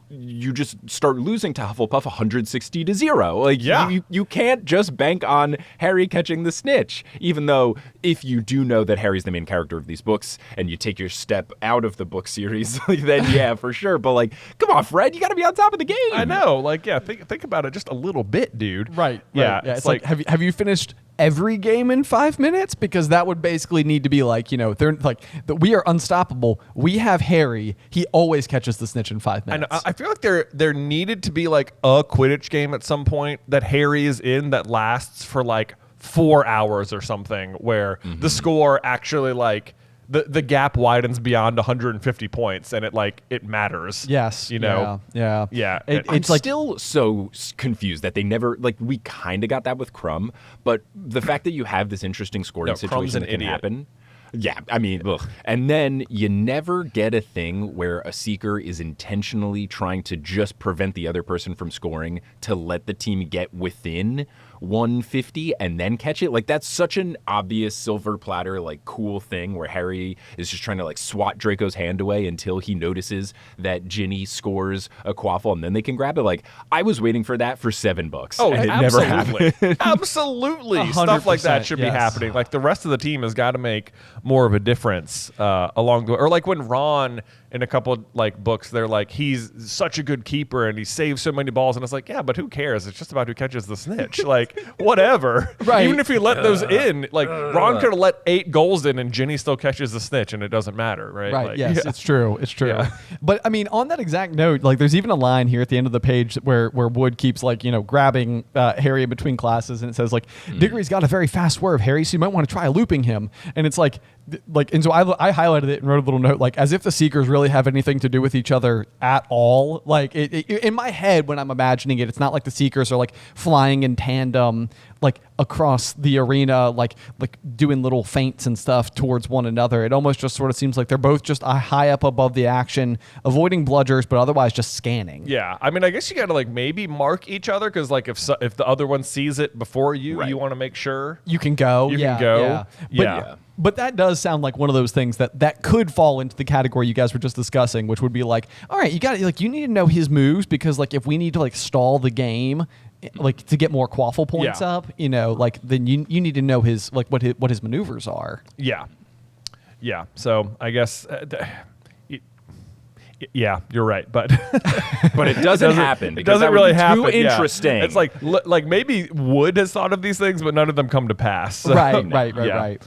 just start losing to Hufflepuff 160-0? Like, you can't just bank on Harry catching the snitch, even though if you do know that Harry's the main character of these books and you take your step out of the book series, then for sure. But like, come on, Fred, you got to be on top of the game. I know. Like, think about it just a little bit, dude. Right. Yeah. It's like have you finished every game in 5 minutes? Because that would basically need to be like, they're like, we are unstoppable. We have Harry. He always catches the snitch in 5 minutes. I feel like there needed to be like a Quidditch game at some point that Harry is in that lasts for like 4 hours or something, where the score actually like the gap widens beyond 150 points, and it matters. Yes. Yeah. I'm still so confused that they never, we kind of got that with Crumb, but the fact that you have this interesting scoring Crumb's situation an that can idiot. happen. Yeah, I mean, ugh. And then you never get a thing where a seeker is intentionally trying to just prevent the other person from scoring to let the team get within 150 and then catch it. That's such an obvious silver platter, cool thing where Harry is just trying to swat Draco's hand away until he notices that Ginny scores a quaffle and then they can grab it. I was waiting for that for 7 books. Oh, and it absolutely. never happened. Absolutely. Stuff like that should be happening. The rest of the team has got to make more of a difference along the way. Or when Ron in a couple books, they're he's such a good keeper and he saves so many balls, and it's yeah, but who cares? It's just about who catches the snitch. Whatever. Right. Even if he let those in, Ron could have let 8 goals in and Ginny still catches the snitch and it doesn't matter, right? Right. Yes, it's true. It's true. Yeah. But I mean, on that exact note, there's even a line here at the end of the page where Wood keeps grabbing Harry in between classes, and it says Diggory's got a very fast swerve, Harry, so you might want to try looping him. And it's and so I highlighted it and wrote a little note as if the Seekers really have anything to do with each other at all. In my head when I'm imagining it, it's not like the Seekers are flying in tandem across the arena, doing little feints and stuff towards one another. It almost just sort of seems like they're both just high up above the action, avoiding bludgers, but otherwise just scanning. Yeah, I mean, I guess you got to maybe mark each other because if the other one sees it before you, right. You want to make sure you can go. You can go. Yeah. But that does sound like one of those things that could fall into the category you guys were just discussing, which would be all right, you got you need to know his moves because if we need to stall the game, to get more quaffle points up, then you need to know his what his maneuvers are. Yeah. So I guess. Yeah, you're right, but but it doesn't happen. It doesn't really happen. Too interesting. Yeah. It's maybe Wood has thought of these things, but none of them come to pass. So. Right.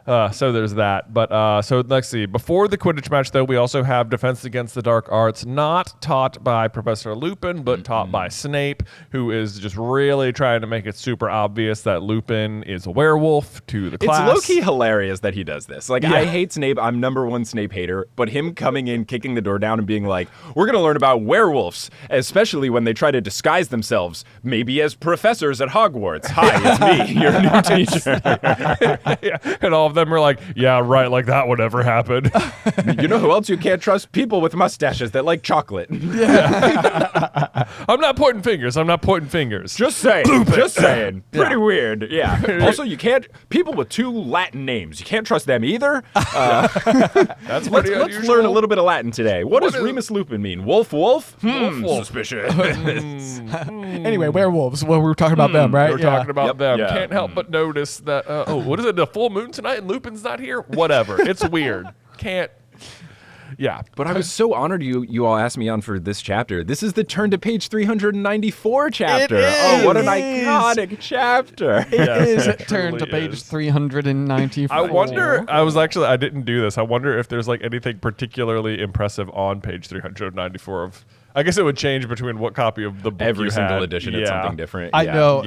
So there's that. But so let's see. Before the Quidditch match, though, we also have Defense Against the Dark Arts, not taught by Professor Lupin, but taught by Snape, who is just really trying to make it super obvious that Lupin is a werewolf to the class. It's low-key hilarious that he does this. I hate Snape. I'm #1 Snape hater. But him coming in, kicking the door down, and being we're going to learn about werewolves, especially when they try to disguise themselves, maybe as professors at Hogwarts. Hi, it's me, your new teacher. And all of them are yeah, right, that would ever happen. You know who else you can't trust? People with mustaches that like chocolate. I'm not pointing fingers. Just saying. Just saying. Pretty weird. Yeah. Also, you can't. People with 2 Latin names. You can't trust them either. That's pretty Let's unusual. learn a little bit of Latin today. What does Remus Lupin mean? Wolf? Wolf. Suspicious. Anyway, werewolves. Well, we were talking about them, right? We're talking about them. Yeah. Can't help but notice that. What is it? The full moon tonight, and Lupin's not here. Whatever. It's weird. Can't. Yeah, but I was so honored you all asked me on for this chapter. This is the turn to page 394 chapter. Oh, what an iconic chapter. It is it turn to truly page is. 394. I wonder. I didn't do this. I wonder if there's anything particularly impressive on page 394 of. I guess it would change between what copy of the book Every you single had. edition, it's something different. I know.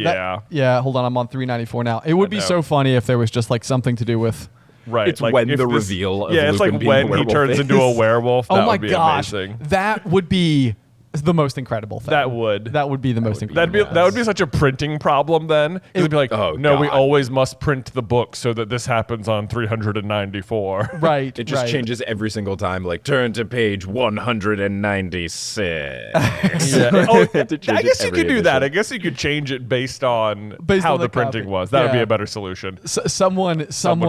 Yeah. Hold on, I'm on 394 now. It would be so funny if there was just something to do with. Right. It's when the reveal of it's Lupin being when a he werewolf turns is. into a werewolf. Oh That my would be gosh, amazing. that would be the most incredible thing. That would be the most incredible. that would be such a printing problem then. It'd be we always must print the book so that this happens on 394. Right. It just changes every single time. Turn to page 196. I guess you could do that. I guess you could change it based on how the printing copy. was. That would be a better solution. Someone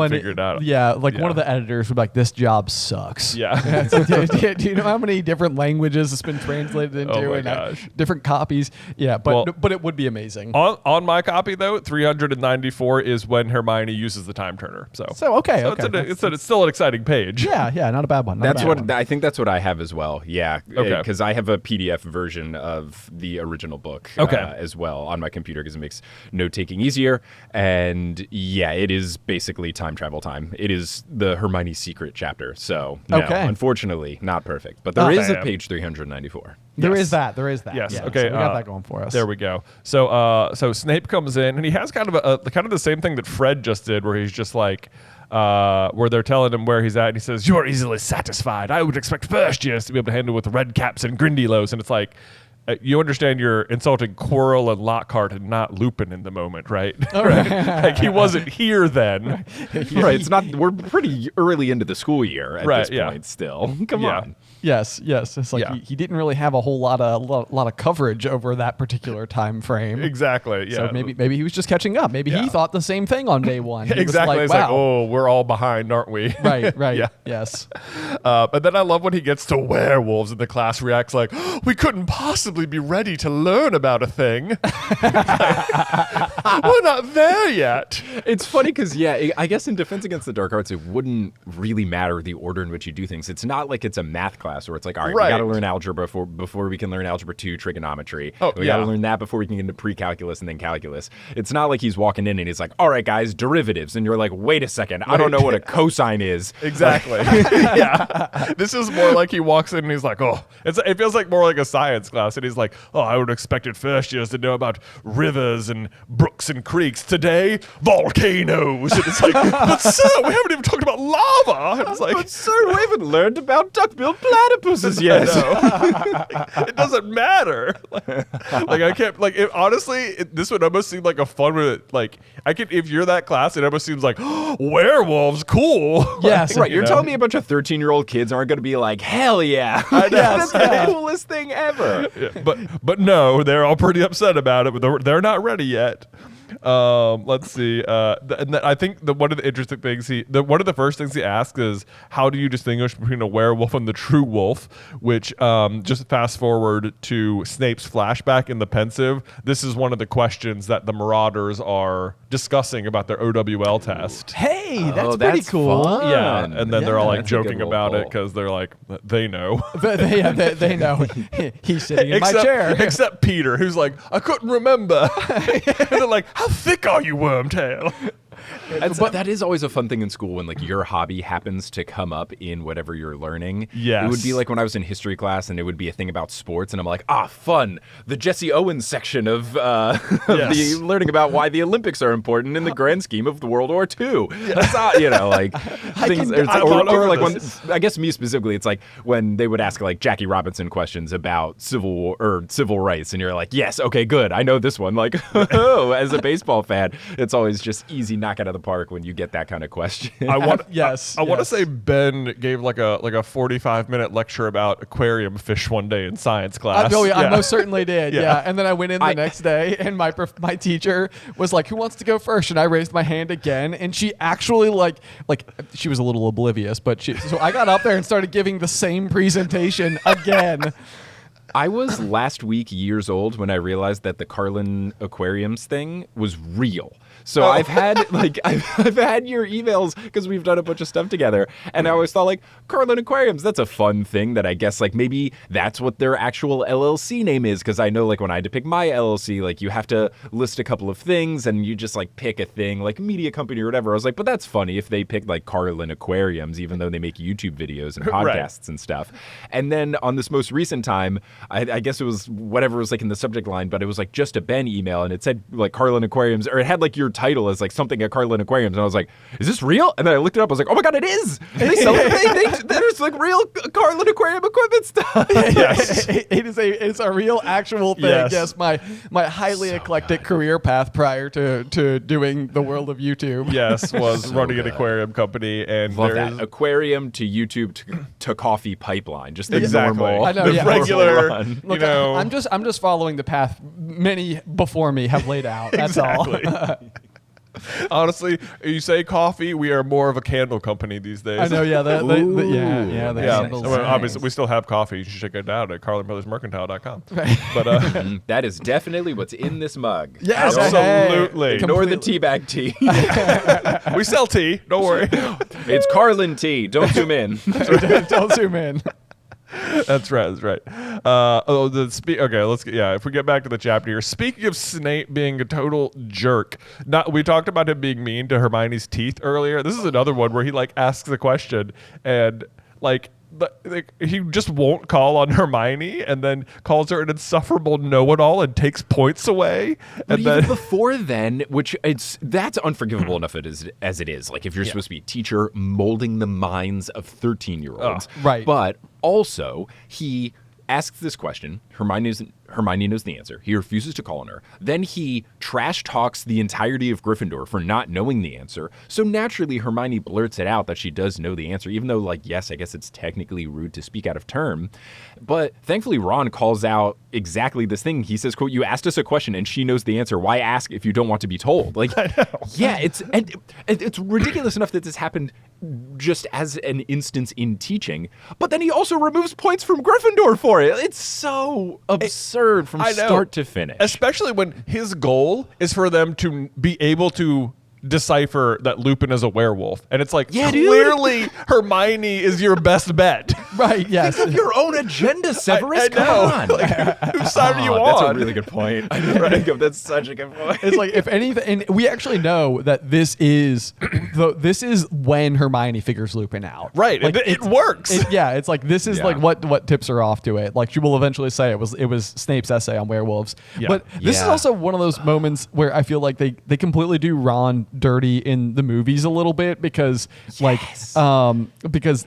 figured out. Yeah, one of the editors would be this job sucks. Yeah. Do you know how many different languages it's been translated into? Oh my and gosh. Different copies. Yeah, but it would be amazing. On my copy though, 394 is when Hermione uses the time turner. So okay. It's still an exciting page. Yeah, not a bad one. I think that's what I have as well. Yeah, Okay. Because I have a PDF version of the original book as well on my computer because it makes note taking easier. And yeah, it is basically time travel time. It is the Hermione secret chapter. So no, unfortunately, not perfect. But there is a page 394. There Yes. is that. Yes. Yeah, Okay. so we got that going for us. There we go. So Snape comes in and he has kind of the same thing that Fred just did, where he's just like, where they're telling him where he's at, and he says, "You are easily satisfied. I would expect first years to be able to handle with red caps and Grindylows." And it's like, you understand you're insulting Quirrell and Lockhart and not Lupin in the moment, right? Right. Like he wasn't here then. Right. It's not. We're pretty early into the school year at this yeah. point. Still, come Yeah. on. Yes. It's like he didn't really have a whole lot of coverage over that particular time frame. Exactly. Yeah. So maybe he was just catching up. Maybe he thought the same thing on day one. He Exactly. Was It's like, like, wow. oh, we're all behind, aren't we? Right. Yeah. Yes. And then I love when he gets to werewolves and the class reacts like, "Oh, we couldn't possibly be ready to learn about a thing." We're not there yet. It's funny because, I guess in Defense Against the Dark Arts, it wouldn't really matter the order in which you do things. It's not like it's a math class where it's like, all right, we got to learn algebra before we can learn algebra 2 trigonometry. We got to learn that before we can get into pre-calculus and then calculus. It's not like he's walking in and he's like, all right, guys, derivatives. And you're like, wait a second, I don't know what a cosine is. Exactly. Yeah. This is more like he walks in and he's like, oh, it feels like more like a science class. And he's like, oh, I would have expected first years to know about rivers and brooks and creeks. Today, volcanoes. And it's like, but sir, we haven't even talked about lava. And it's like, But sir, we haven't learned about duck-billed platypuses yet. It doesn't matter. Like I can't. Like honestly, this would almost seem like a fun. Like I could, if you're that class, it almost seems like werewolves, cool. Yes. Right, you're telling me a bunch of 13-year-old kids aren't going to be like, hell yeah. I know. That's the coolest thing ever. Yeah, but no, they're all pretty upset about it. But they're not ready yet. Let's see. And I think one of the interesting things one of the first things he asks is, how do you distinguish between a werewolf and the true wolf? Which just fast forward to Snape's flashback in the Pensive. This is one of the questions that the Marauders are discussing about their OWL test. Hey, that's pretty cool. fun. Yeah, and then they're all like that's a good joking little about it poll. because they're like, they know. They know he's sitting in my chair. Except Peter, who's like, I couldn't remember. And they're like, how thick are you, Wormtail? But that is always a fun thing in school when like your hobby happens to come up in whatever you're learning. Yes. It would be like when I was in history class and it would be a thing about sports and I'm like, fun. The Jesse Owens section of the learning about why the Olympics are important in the grand scheme of the World War II. That's not, like things. Or like when, I guess me specifically, it's like when they would ask like Jackie Robinson questions about civil war or civil rights and you're like, yes, okay, good. I know this one. Like, as a baseball fan, it's always just easy knock out of the park when you get that kind of question. I want to Yes. say Ben gave like a 45-minute lecture about aquarium fish one day in science class. I most certainly did. Yeah. Yeah. And then I went in the next day, and my teacher was like, "Who wants to go first?" And I raised my hand again, and she actually like she was a little oblivious, but so I got up there and started giving the same presentation again. I was last week years old when I realized that the Carlin aquariums thing was real. So I've had I've had your emails because we've done a bunch of stuff together, and I always thought like Carlin Aquariums, that's a fun thing that I guess like maybe that's what their actual LLC name is, because I know like when I had to pick my LLC, like you have to list a couple of things and you just like pick a thing like media company or whatever. I was like, but that's funny if they picked like Carlin Aquariums, even though they make YouTube videos and podcasts and stuff. And then on this most recent time, I guess it was whatever was like in the subject line, but it was like just a Ben email and it said like Carlin Aquariums, or it had like your title as like something at Carlin Aquariums, and I was like, is this real? And then I looked it up, I was like, oh my god, it is! They sell there's like real Carlin Aquarium equipment stuff. Yes. It's a real actual thing. Yes. My highly eclectic career path prior to doing the world of YouTube. Yes, was running an aquarium company, and Love there that. is Aquarium to YouTube to coffee pipeline. Just the Exactly. normal. I know, the yeah. regular. Run. Look, You know, I'm just following the path many before me have laid out. That's exactly. all. Honestly, you say coffee, we are more of a candle company these days. I know, yeah. The Yeah, candles. well, obviously we still have coffee. You should check it out at carlinbrothersmercantile.com. Right. But That is definitely what's in this mug. Yes, absolutely. hey. Ignore the teabag tea. we sell tea. Don't worry. It's Carlin tea. Don't zoom in. Don't zoom in. That's right. If we get back to the chapter here. Speaking of Snape being a total jerk, we talked about him being mean to Hermione's teeth earlier. This is another one where he like asks a question and like but like, he just won't call on Hermione, and then calls her an insufferable know-it-all and takes points away. But And even then before then, that's unforgivable enough as it is. Like if you're supposed to be a teacher molding the minds of 13-year-olds. Right. But also he asks this question. Hermione knows the answer. He refuses to call on her. Then he trash talks the entirety of Gryffindor for not knowing the answer. So naturally, Hermione blurts it out that she does know the answer, even though, like, yes, I guess it's technically rude to speak out of turn. But thankfully, Ron calls out exactly this thing. He says, quote, "You asked us a question and she knows the answer. Why ask if you don't want to be told?" Like, yeah, it's ridiculous enough that this happened just as an instance in teaching. But then he also removes points from Gryffindor for it. It's so absurd from start to finish. Especially when his goal is for them to be able to decipher that Lupin is a werewolf. And it's like, Yeah, clearly Hermione is your best bet. Right, yes. Think of your own agenda, Severus. I Come know. on. Like, whose side are you on? That's a really good point. I didn't think of that's such a good point. It's like, if anything, and we actually know that this is when Hermione figures Lupin out. Right, Like, it works. It's like this is Yeah. like what tips her off to it. Like she will eventually say it was Snape's essay on werewolves. Yeah. But this is Yeah. also one of those moments where I feel like they completely do Ron dirty in the movies a little bit because because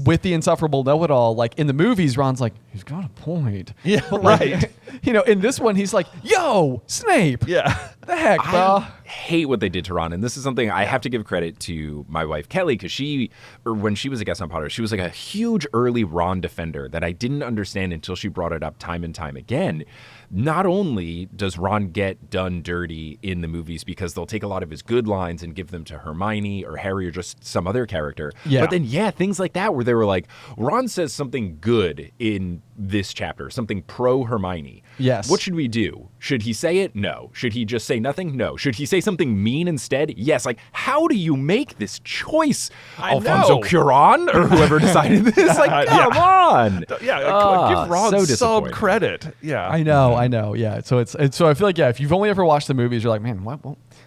with the insufferable know-it-all, like in the movies, Ron's like, he's got a point. Yeah, But like, right. in this one, he's like, yo, Snape. Yeah. The heck, bro. I hate what they did to Ron, and this is something I have to give credit to my wife Kelly, because when she was a guest on Potter, she was like a huge early Ron defender that I didn't understand until she brought it up time and time again. Not only does Ron get done dirty in the movies because they'll take a lot of his good lines and give them to Hermione or Harry or just some other character, but then things like that where they were like, Ron says something good in this chapter, something pro Hermione. Yes. What should we do? Should he say it? No. Should he just say nothing? No. Should he say something mean instead? Yes. Like, how do you make this choice, Alfonso know. Cuarón or whoever decided this? Like, come on. Yeah, give Ron so some disappointing. credit. Yeah. I know. Yeah. So so I feel like, if you've only ever watched the movies, you're like, man, what?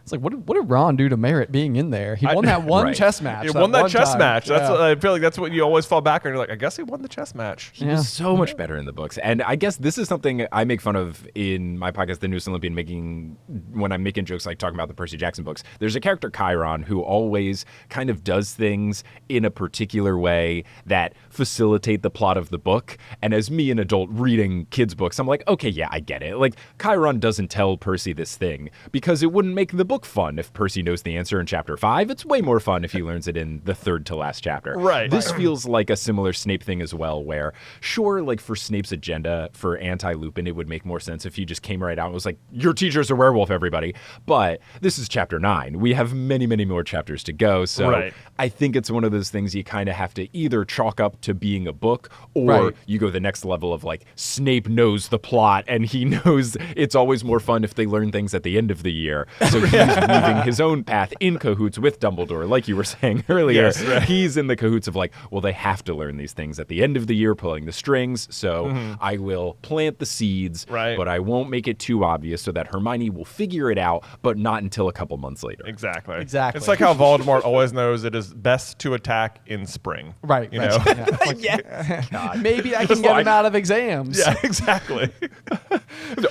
It's like, what did Ron do to merit being in there? He won that one Right. chess match. He won that one chess time. match. That's Yeah. I feel like that's what you always fall back on. You're like, I guess he won the chess match. He was so much better in the books. And I guess this is something I make fun of in my podcast, The Newest Olympian, when I'm making jokes like talking about the Percy Jackson books. There's a character, Chiron, who always kind of does things in a particular way that facilitate the plot of the book. And as me, an adult reading kids' books, I'm like, okay, yeah, I get it. Like, Chiron doesn't tell Percy this thing because it wouldn't make the book fun if Percy knows the answer in chapter 5. It's way more fun if he learns it in the third to last chapter. Right. This feels like a similar Snape thing as well, where sure, like for Snape's agenda for anti-Lupin, it would make more sense if he just came right out and was like, your teacher's a werewolf, everybody. But this is chapter 9. We have many, many more chapters to go. So Right. I think it's one of those things you kind of have to either chalk up to being a book, or Right. you go the next level of like, Snape knows the plot and he knows it's always more fun if they learn things at the end of the year. So he's weaving his own path in cahoots with Dumbledore, like you were saying earlier. Yes, right. He's in the cahoots of like, well, they have to learn these things at the end of the year, pulling the strings. So I will plant the seeds, Right. but I won't make it too obvious so that Hermione will figure it out, but not until a couple months later. Exactly. Exactly. It's like how Voldemort always knows it is best to attack in spring. Right. You right. know? Yeah. It's like, Yes. maybe I can get him out of exams. Yeah, exactly.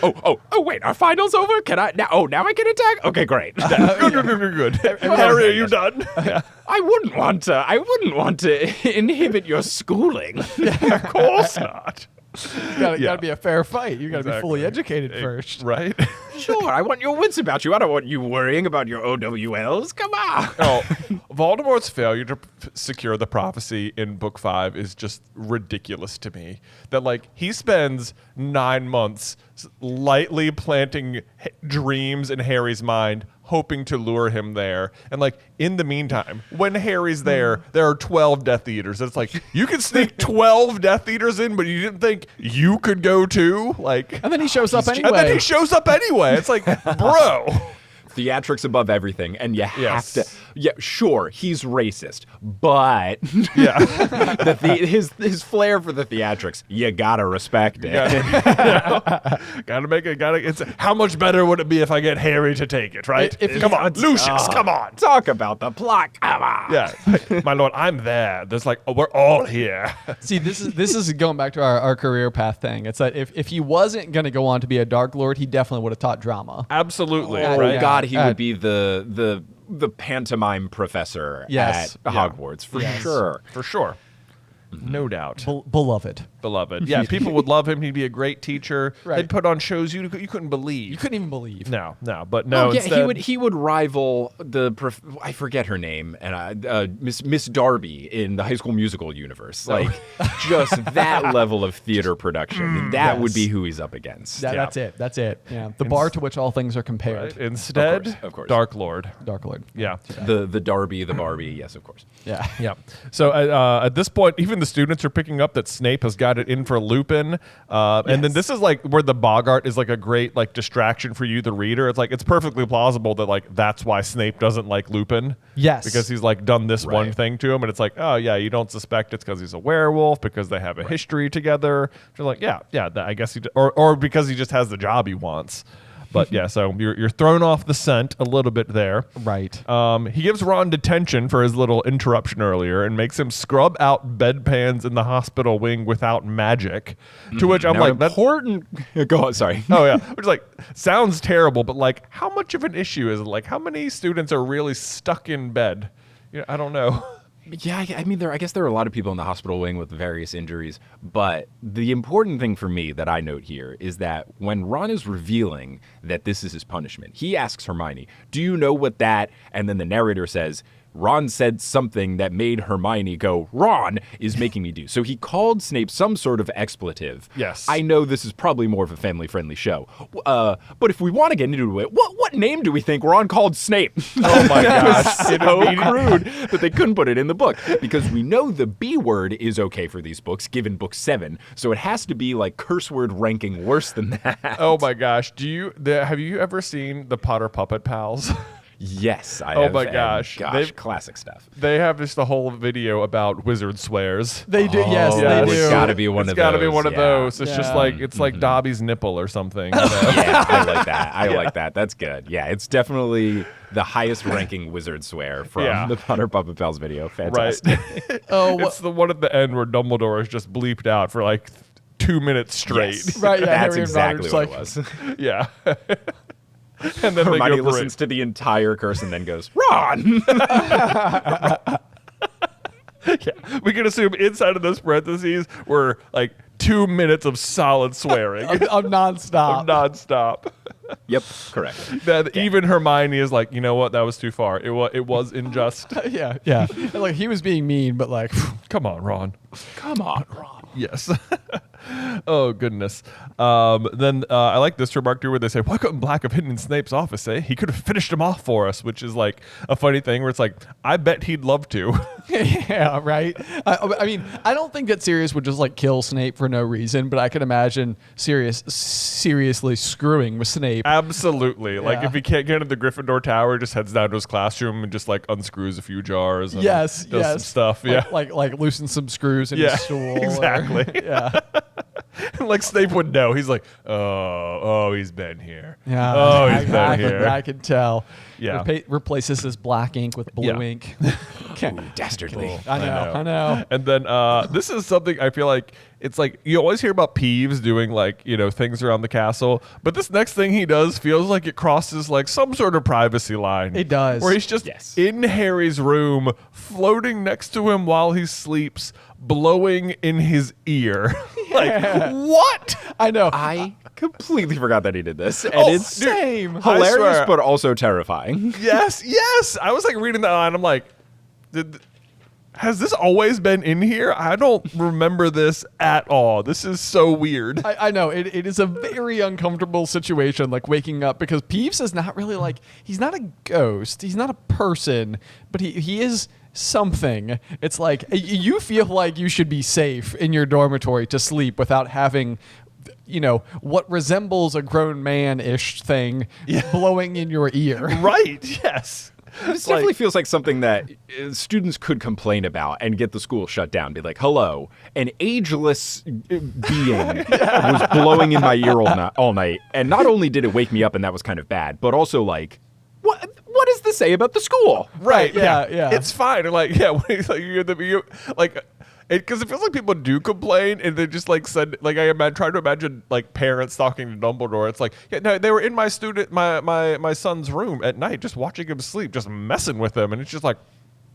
Oh, wait, our finals over? Can I now? Oh, now I can attack? Okay, great. Good. Harry, are you done? Yeah. I wouldn't want to inhibit your schooling. Of course not. Gotta be a fair fight. You gotta be Exactly. fully educated first. Right? Sure, I want your wits about you. I don't want you worrying about your OWLs. Come on. Oh, Voldemort's failure to secure the prophecy in Book 5 is just ridiculous to me. That, like, he spends 9 months lightly planting dreams in Harry's mind, hoping to lure him there. And, like, in the meantime, when Harry's there are 12 Death Eaters. It's like, you could sneak 12 Death Eaters in, but you didn't think you could go too? Like, And then he shows up anyway. and then he shows up anyway. It's like, bro. theatrics above everything, and you have Yes. to. Yeah, sure, he's racist, but Yeah. his flair for the theatrics, you gotta respect it. Gotta make it. It's how much better would it be if I get Harry to take it, right? Come on, Lucius, come on. Talk about the plot. Come on. Yeah, my lord, I'm there. There's like, we're all here. See, this is going back to our career path thing. It's that if he wasn't going to go on to be a Dark Lord, he definitely would have taught drama. Absolutely, Oh right? God, he would be the pantomime professor Yes. at Hogwarts for sure. For sure. No doubt. Beloved. Beloved. Yeah, people would love him. He'd be a great teacher. Right. They'd put on shows you couldn't believe. You couldn't even believe. No, but no. Oh, yeah, instead, he would rival I forget her name, and Miss Darby in the High School Musical universe. Like just that level of theater production. That would be who he's up against. Yeah, That's it. Yeah, the bar to which all things are compared. Right? Instead, Of course. Dark Lord. Dark Lord. Yeah. The Darby, the Barbie, yes, of course. Yeah. Yeah. So at this point, even the students are picking up that Snape has got it in for Lupin. And then this is like where the Boggart is like a great like distraction for you, the reader. It's like it's perfectly plausible that like that's why Snape doesn't like Lupin. Yes. Because he's like done this one Right. thing to him, and it's like, oh yeah, you don't suspect it's because he's a werewolf because they have a history together. You're like, yeah, I guess or because he just has the job he wants. But yeah, so you're thrown off the scent a little bit there. Right. He gives Ron detention for his little interruption earlier and makes him scrub out bedpans in the hospital wing without magic. To which I'm Now, like, that's important. Go on, sorry. oh yeah, which like sounds terrible, but like, how much of an issue is it? Like, how many students are really stuck in bed? Yeah, I don't know. Yeah, I mean, I guess there are a lot of people in the hospital wing with various injuries, but the important thing for me that I note here is that when Ron is revealing that this is his punishment, he asks Hermione, do you know what that, and then the narrator says, Ron said something that made Hermione go, Ron is making me do. So he called Snape some sort of expletive. Yes. I know this is probably more of a family-friendly show, but if we want to get into it, what name do we think Ron called Snape? Oh my gosh, So crude that they couldn't put it in the book, because we know the B word is okay for these books, given book 7, so it has to be like curse word ranking worse than that. Oh my gosh, have you ever seen the Potter Puppet Pals? Yes, I Oh have. my and gosh. gosh, classic stuff. They have just a whole video about wizard swears. They do. Yes, Oh, they it's do. gotta be one It's of got to those. be one of yeah. those. It's just Yeah. like it's like Dobby's nipple or something. You know? Yeah, I like that. I like that. That's good. Yeah, it's definitely the highest ranking wizard swear from Yeah. the Potter Puppet Pals video. Right. Fantastic. Oh, It's the one at the end where Dumbledore is just bleeped out for like 2 minutes straight. Yes. Right, yeah, That's Harry and Ron are exactly just what like- it was. Yeah. And then Hermione they go listens to the entire curse and then goes, Ron! Yeah. We can assume inside of those parentheses were like 2 minutes of solid swearing. of nonstop. Nonstop. Yep, correct. That even Hermione is like, you know what, that was too far. It was unjust. Yeah. And, like he was being mean, but like, Come on, Ron. Come on, Ron. Yes. Oh, goodness. Then I like this remark too where they say, why couldn't Black have hidden in Snape's office, eh? He could have finished him off for us, which is like a funny thing where it's like, I bet he'd love to. yeah, right. I mean, I don't think that Sirius would just like kill Snape for no reason, but I can imagine Sirius seriously screwing with Snape. Absolutely. Like Yeah. if he can't get into the Gryffindor Tower, just heads down to his classroom and just like unscrews a few jars. And Yes, does some stuff. Like, Yeah. like loosen some screws in Yeah, his stool. or- exactly. yeah. Like Snape would know. He's like, oh, he's been here. Yeah. Oh, he's been I here. can tell. Yeah. Replaces his black ink with blue Yeah. ink. Okay. Dastardly. I know. And then this is something I feel like it's like you always hear about Peeves doing like, you know, things around the castle. But this next thing he does feels like it crosses like some sort of privacy line. It does. Where he's just Yes. in Harry's room, floating next to him while he sleeps, blowing in his ear. Like, what? I know. I completely forgot that he did this. And Oh, it's dude, Same. I hilarious, swear. but also terrifying. Yes. I was like reading that line. I'm like, has this always been in here? I don't remember this at all. This is so weird. I know it is a very uncomfortable situation, like waking up, because Peeves is not really like, he's not a ghost, he's not a person, but he is something. It's like you feel like you should be safe in your dormitory to sleep without having what resembles a grown man-ish thing blowing in your ear. Right, yes. This definitely feels like something that students could complain about and get the school shut down. Be like, hello, an ageless being was blowing in my ear all night. And not only did it wake me up and that was kind of bad, but also like, what does this say about the school? Right, Yeah. It's fine. And like, because it feels like people do complain, and they just like said, like try to imagine like parents talking to Dumbledore. It's like, they were in my son's room at night, just watching him sleep, just messing with him, and it's just like,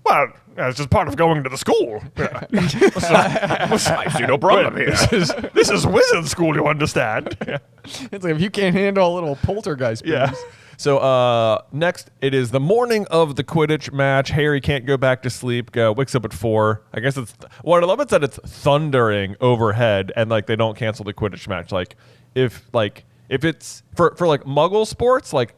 well, it's just part of going to the school. I see no problem here. This is wizard school, you understand? Yeah. It's like, if you can't handle a little poltergeist, please. Yeah. So next, it is the morning of the Quidditch match. Harry can't go back to sleep. Wakes up at 4. I guess it's what I love is that it's thundering overhead, and like they don't cancel the Quidditch match. Like if it's for like Muggle sports, like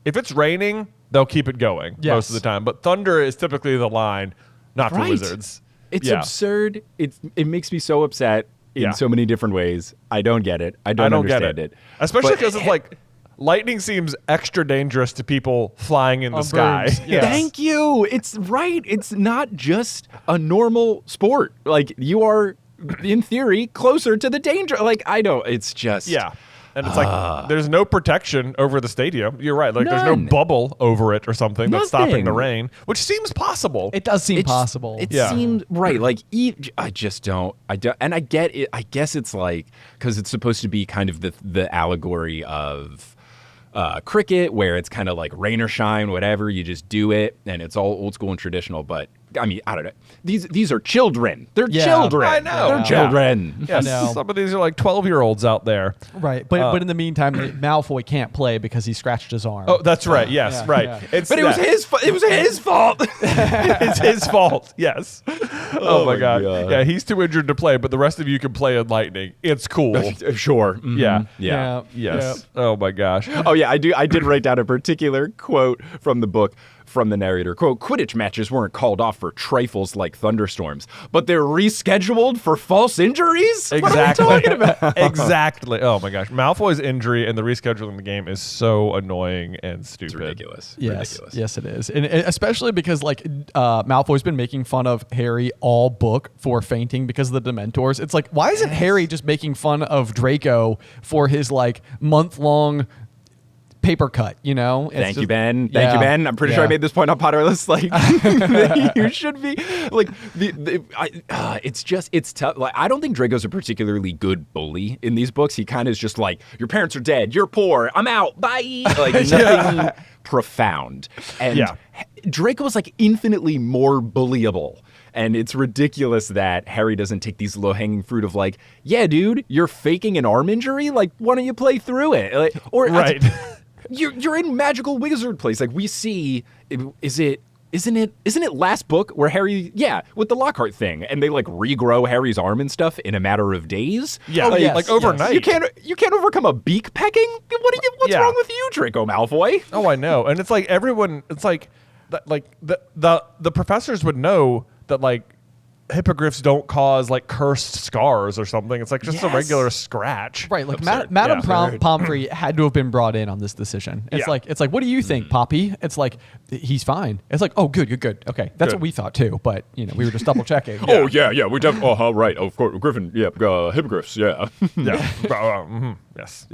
if it's raining, they'll keep it going most of the time. But thunder is typically the line, not for wizards. It's absurd. It makes me so upset in so many different ways. I don't get it. I don't understand it. Especially because it's like. Lightning seems extra dangerous to people flying in the sky. Yes. Thank you. It's right. It's not just a normal sport. Like, you are, in theory, closer to the danger. Like, I know. It's just... Yeah. And it's like, there's no protection over the stadium. You're right. Like, there's no bubble over it or something that's stopping the rain, which seems possible. It does seem possible. It seems right. Like, I just don't. And I get it. I guess it's like, because it's supposed to be kind of the allegory of... cricket, where it's kind of like rain or shine, whatever, you just do it, and it's all old school and traditional. But I mean, I don't know. These are children. They're children. I know. They're children. Yes. Some of these are like 12-year-olds out there. Right. But in the meantime, Malfoy can't play because he scratched his arm. Oh, that's right. Yes, right. Yeah. But it was his fault. It's his fault. Yes. Oh my God. Yeah, he's too injured to play, but the rest of you can play in Lightning. It's cool. Sure. Mm-hmm. Yeah. Yes. Oh my gosh. Oh yeah, I did write down a particular quote from the book from the narrator. Quote, Quidditch matches weren't called off for trifles like thunderstorms, but they're rescheduled for false injuries? Exactly. What are we talking about? Exactly. Oh my gosh. Malfoy's injury and the rescheduling the game is so annoying and stupid. It's ridiculous. Yes, it is. And especially because like Malfoy's been making fun of Harry all book for fainting because of the Dementors. It's like, why isn't Harry just making fun of Draco for his like month-long paper cut, Thank you, Ben. I'm pretty sure I made this point on Potterless. Like, you should be like it's tough. Like, I don't think Draco's a particularly good bully in these books. He kind of is just like, your parents are dead, you're poor, I'm out, bye. Like, nothing profound. And Draco was like infinitely more bullyable. And it's ridiculous that Harry doesn't take these low-hanging fruit of like, yeah, dude, you're faking an arm injury. Like, why don't you play through it? Like, or right. You're in magical wizard place. Like, we see, isn't it last book where Harry, with the Lockhart thing, and they like regrow Harry's arm and stuff in a matter of days? Yeah, like overnight. You can't overcome a beak pecking? What's wrong with you, Draco Malfoy? Oh, I know. And it's like everyone, it's like the professors would know that like hippogriffs don't cause like cursed scars or something. It's like just a regular scratch. Right, like Madame Pomfrey had to have been brought in on this decision. It's like, what do you think, Poppy? It's like, he's fine. It's like, oh, good. Okay, that's what we thought too. But we were just double checking. We right. Of course, Griffin. Yeah, hippogriffs. Yeah. Yes.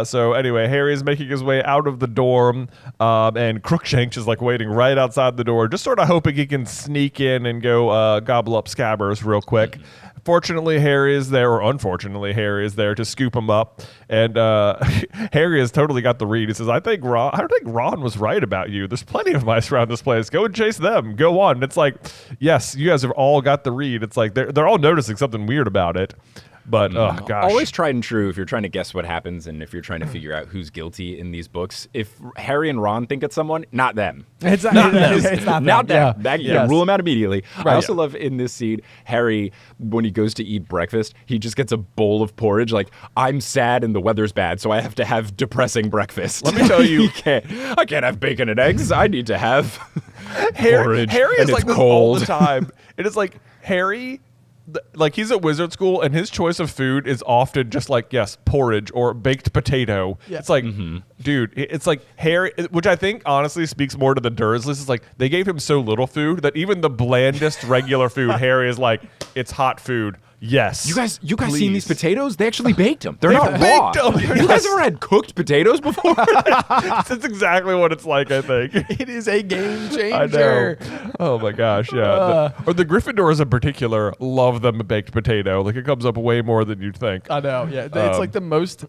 So anyway, Harry is making his way out of the dorm, and Crookshanks is like waiting right outside the door, just sort of hoping he can sneak in and go gobble up Scabbers real quick. Fortunately, Harry is there, or unfortunately, Harry is there to scoop him up. And Harry has totally got the read. He says, I think Ron was right about you. There's plenty of mice around this place. Go and chase them. Go on. And it's like, yes, you guys have all got the read. It's like they're all noticing something weird about it. But, oh, gosh. Always tried and true if you're trying to guess what happens and if you're trying to figure out who's guilty in these books. If Harry and Ron think it's someone, not them. It's not them. Not them. Rule them out immediately. Right. I also love in this scene, Harry, when he goes to eat breakfast, he just gets a bowl of porridge. Like, I'm sad and the weather's bad, so I have to have depressing breakfast. Let me tell you. I can't have bacon and eggs. I need to have porridge. Harry is and like it's this cold all the time. It is like Harry like he's at wizard school and his choice of food is often just like, yes, porridge or baked potato. Yeah. It's like, dude, it's like Harry, which I think honestly speaks more to the Dursleys. It's like they gave him so little food that even the blandest regular food, Harry is like, it's hot food. Yes. You guys please. seen these potatoes? They actually baked them. They're not raw. baked 'em, You guys yes. ever had cooked potatoes before? That's exactly what it's like, I think. It is a game changer. I know. Oh my gosh, yeah. Or the Gryffindors in particular love them a baked potato. Like it comes up way more than you'd think. I know, yeah. It's like the most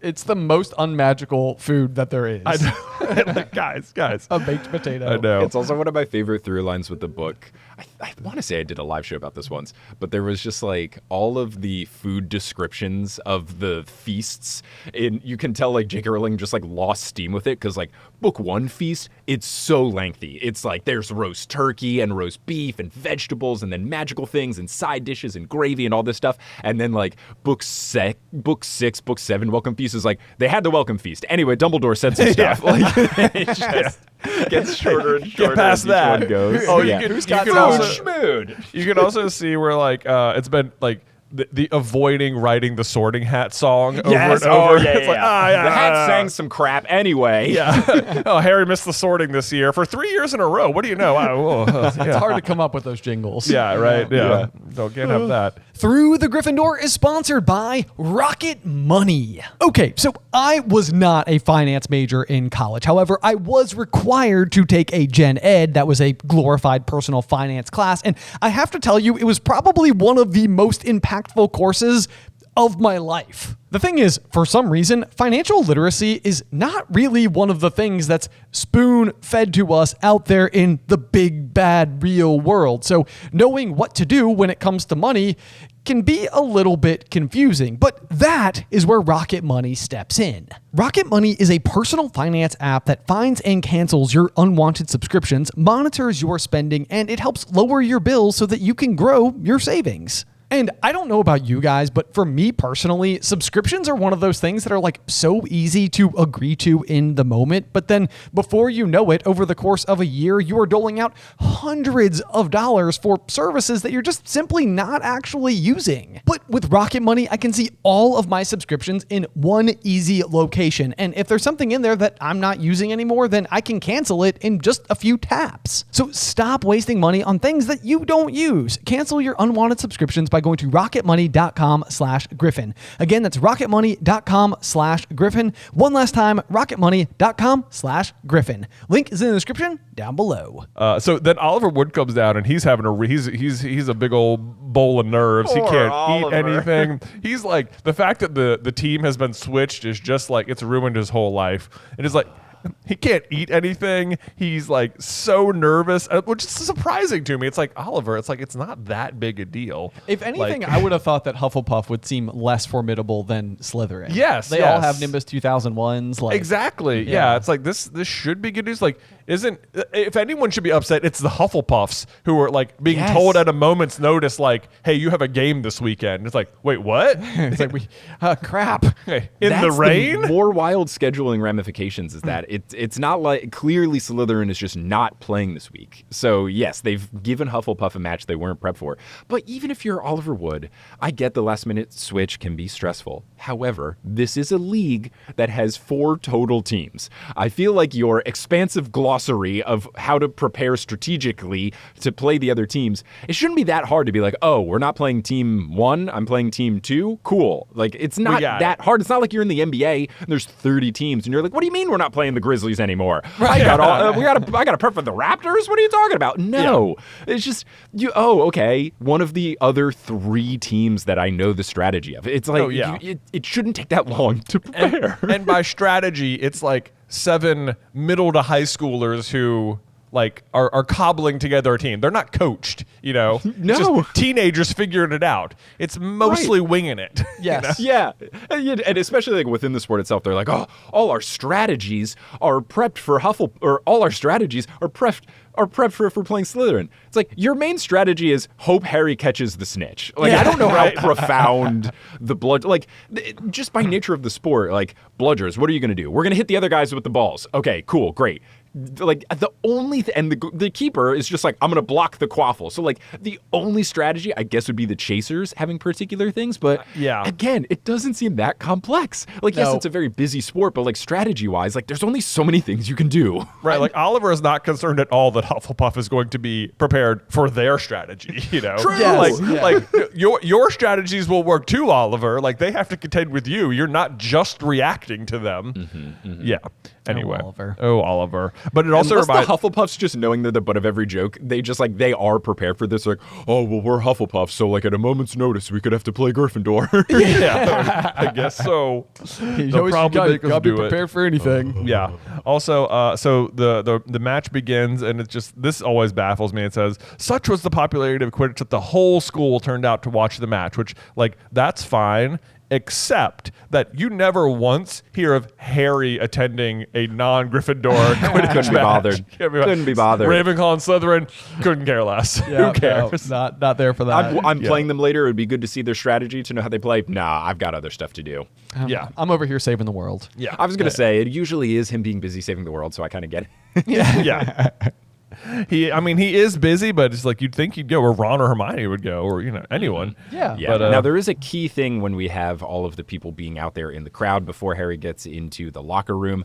unmagical food that there is. I know. Like, guys. A baked potato. I know. It's also one of my favorite through lines with the book. I want to say I did a live show about this once, but there was just like all of the food descriptions of the feasts. And you can tell like J.K. Rowling just like lost steam with it because like book 1 feast, it's so lengthy. It's like there's roast turkey and roast beef and vegetables and then magical things and side dishes and gravy and all this stuff. And then like book 6, book 7, Welcome Feast is like they had the Welcome Feast. Anyway, Dumbledore said some stuff. Like it just gets shorter and shorter past as each that. one goes. Oh, yeah. you Who's got can food? also, Schmood. you can also see where like it's been like the avoiding writing the Sorting Hat song over Yes. and over. Oh, yeah, It's like, yeah. The hat ah. sang some crap anyway. Yeah. Oh, Harry missed the sorting this year for 3 years in a row. What do you know? It's hard to come up with those jingles. Yeah, right. Yeah. No, can't have that. Through the Gryffindor is sponsored by Rocket Money. Okay, so I was not a finance major in college. However, I was required to take a Gen Ed that was a glorified personal finance class. And I have to tell you, it was probably one of the most impactful courses of my life. The thing is, for some reason, financial literacy is not really one of the things that's spoon-fed to us out there in the big, bad, real world. So knowing what to do when it comes to money can be a little bit confusing, but that is where Rocket Money steps in. Rocket Money is a personal finance app that finds and cancels your unwanted subscriptions, monitors your spending, and it helps lower your bills so that you can grow your savings. And I don't know about you guys, but for me personally, subscriptions are one of those things that are like so easy to agree to in the moment. But then before you know it, over the course of a year, you are doling out hundreds of dollars for services that you're just simply not actually using. But with Rocket Money, I can see all of my subscriptions in one easy location. And if there's something in there that I'm not using anymore, then I can cancel it in just a few taps. So stop wasting money on things that you don't use. Cancel your unwanted subscriptions by going to rocketmoney.com/Griffin. Again, that's rocketmoney.com/Griffin. One last time, rocketmoney.com/Griffin. Link is in the description down below. So then Oliver Wood comes down and he's having he's a big old bowl of nerves. He Poor can't Oliver. eat anything. He's like, the fact that the team has been switched is just like it's ruined his whole life. And it's like he can't eat anything. He's like so nervous, which is surprising to me. It's like, Oliver, it's like it's not that big a deal. If anything, Like- I would have thought that Hufflepuff would seem less formidable than Slytherin. Yes, They all yes. have Nimbus 2001s. Like, Exactly. Yeah. It's like this should be good news. Like, if anyone should be upset, it's the Hufflepuffs who are like being Yes. told at a moment's notice, like, hey, you have a game this weekend. It's like, wait, what? It's like, crap. Hey, in That's the rain? more wild scheduling ramifications is that it's not like clearly Slytherin is just not playing this week. So yes, they've given Hufflepuff a match they weren't prepped for. But even if you're Oliver Wood, I get the last minute switch can be stressful. However, this is a league that has 4 total teams. I feel like your expansive glossary of how to prepare strategically to play the other teams, it shouldn't be that hard to be like, oh, we're not playing team 1, I'm playing team 2. Cool. Like it's not that hard. It's not like you're in the NBA and there's 30 teams and you're like, what do you mean we're not playing the Grizzlies anymore? Right. I gotta prep for the Raptors? What are you talking about? No. It's just okay. One of the other 3 teams that I know the strategy of. It's like it shouldn't take that long to prepare. And by strategy, it's like 7 middle to high schoolers who like are cobbling together a team. They're not coached, you know. No. It's just teenagers figuring it out. It's mostly winging it. Yes. Yeah, and especially like within the sport itself, they're like, oh, all our strategies are prepped for all our strategies are prepped for if we're playing Slytherin. It's like your main strategy is hope Harry catches the snitch. Like I don't know how profound the blood, like just by nature of the sport, like bludgers. What are you going to do? We're going to hit the other guys with the balls. Okay, cool, great. like the only and the keeper is just like, I'm gonna block the quaffle. So like the only strategy I guess would be the chasers having particular things, but again, it doesn't seem that complex. Like yes, it's a very busy sport, but like strategy wise, like there's only so many things you can do. Right, like Oliver is not concerned at all that Hufflepuff is going to be prepared for their strategy. You know, True. Yes. like your strategies will work too, Oliver. Like they have to contend with you. You're not just reacting to them. Yeah. Anyway, Oliver. But it also reminds the Hufflepuffs just knowing they're the butt of every joke. They just like they are prepared for this. Like, oh well, we're Hufflepuffs, so like at a moment's notice, we could have to play Gryffindor. Yeah, I guess so. You probably gotta be prepared for anything. Yeah. Also, so the match begins, and it's just this always baffles me. It says such was the popularity of Quidditch that the whole school turned out to watch the match, which like that's fine. Except that you never once hear of Harry attending a non-Gryffindor Quidditch Couldn't be bothered. Couldn't be bothered. Ravenclaw and Slytherin couldn't care less. Yeah, who cares? No, not there for that. I'm playing them later. It would be good to see their strategy to know how they play. Nah, I've got other stuff to do. I'm over here saving the world. Yeah, I was gonna say it usually is him being busy saving the world, so I kind of get it. Yeah. He is busy, but it's like you'd think he'd go where Ron or Hermione would go, or anyone. Yeah. But, now there is a key thing when we have all of the people being out there in the crowd before Harry gets into the locker room.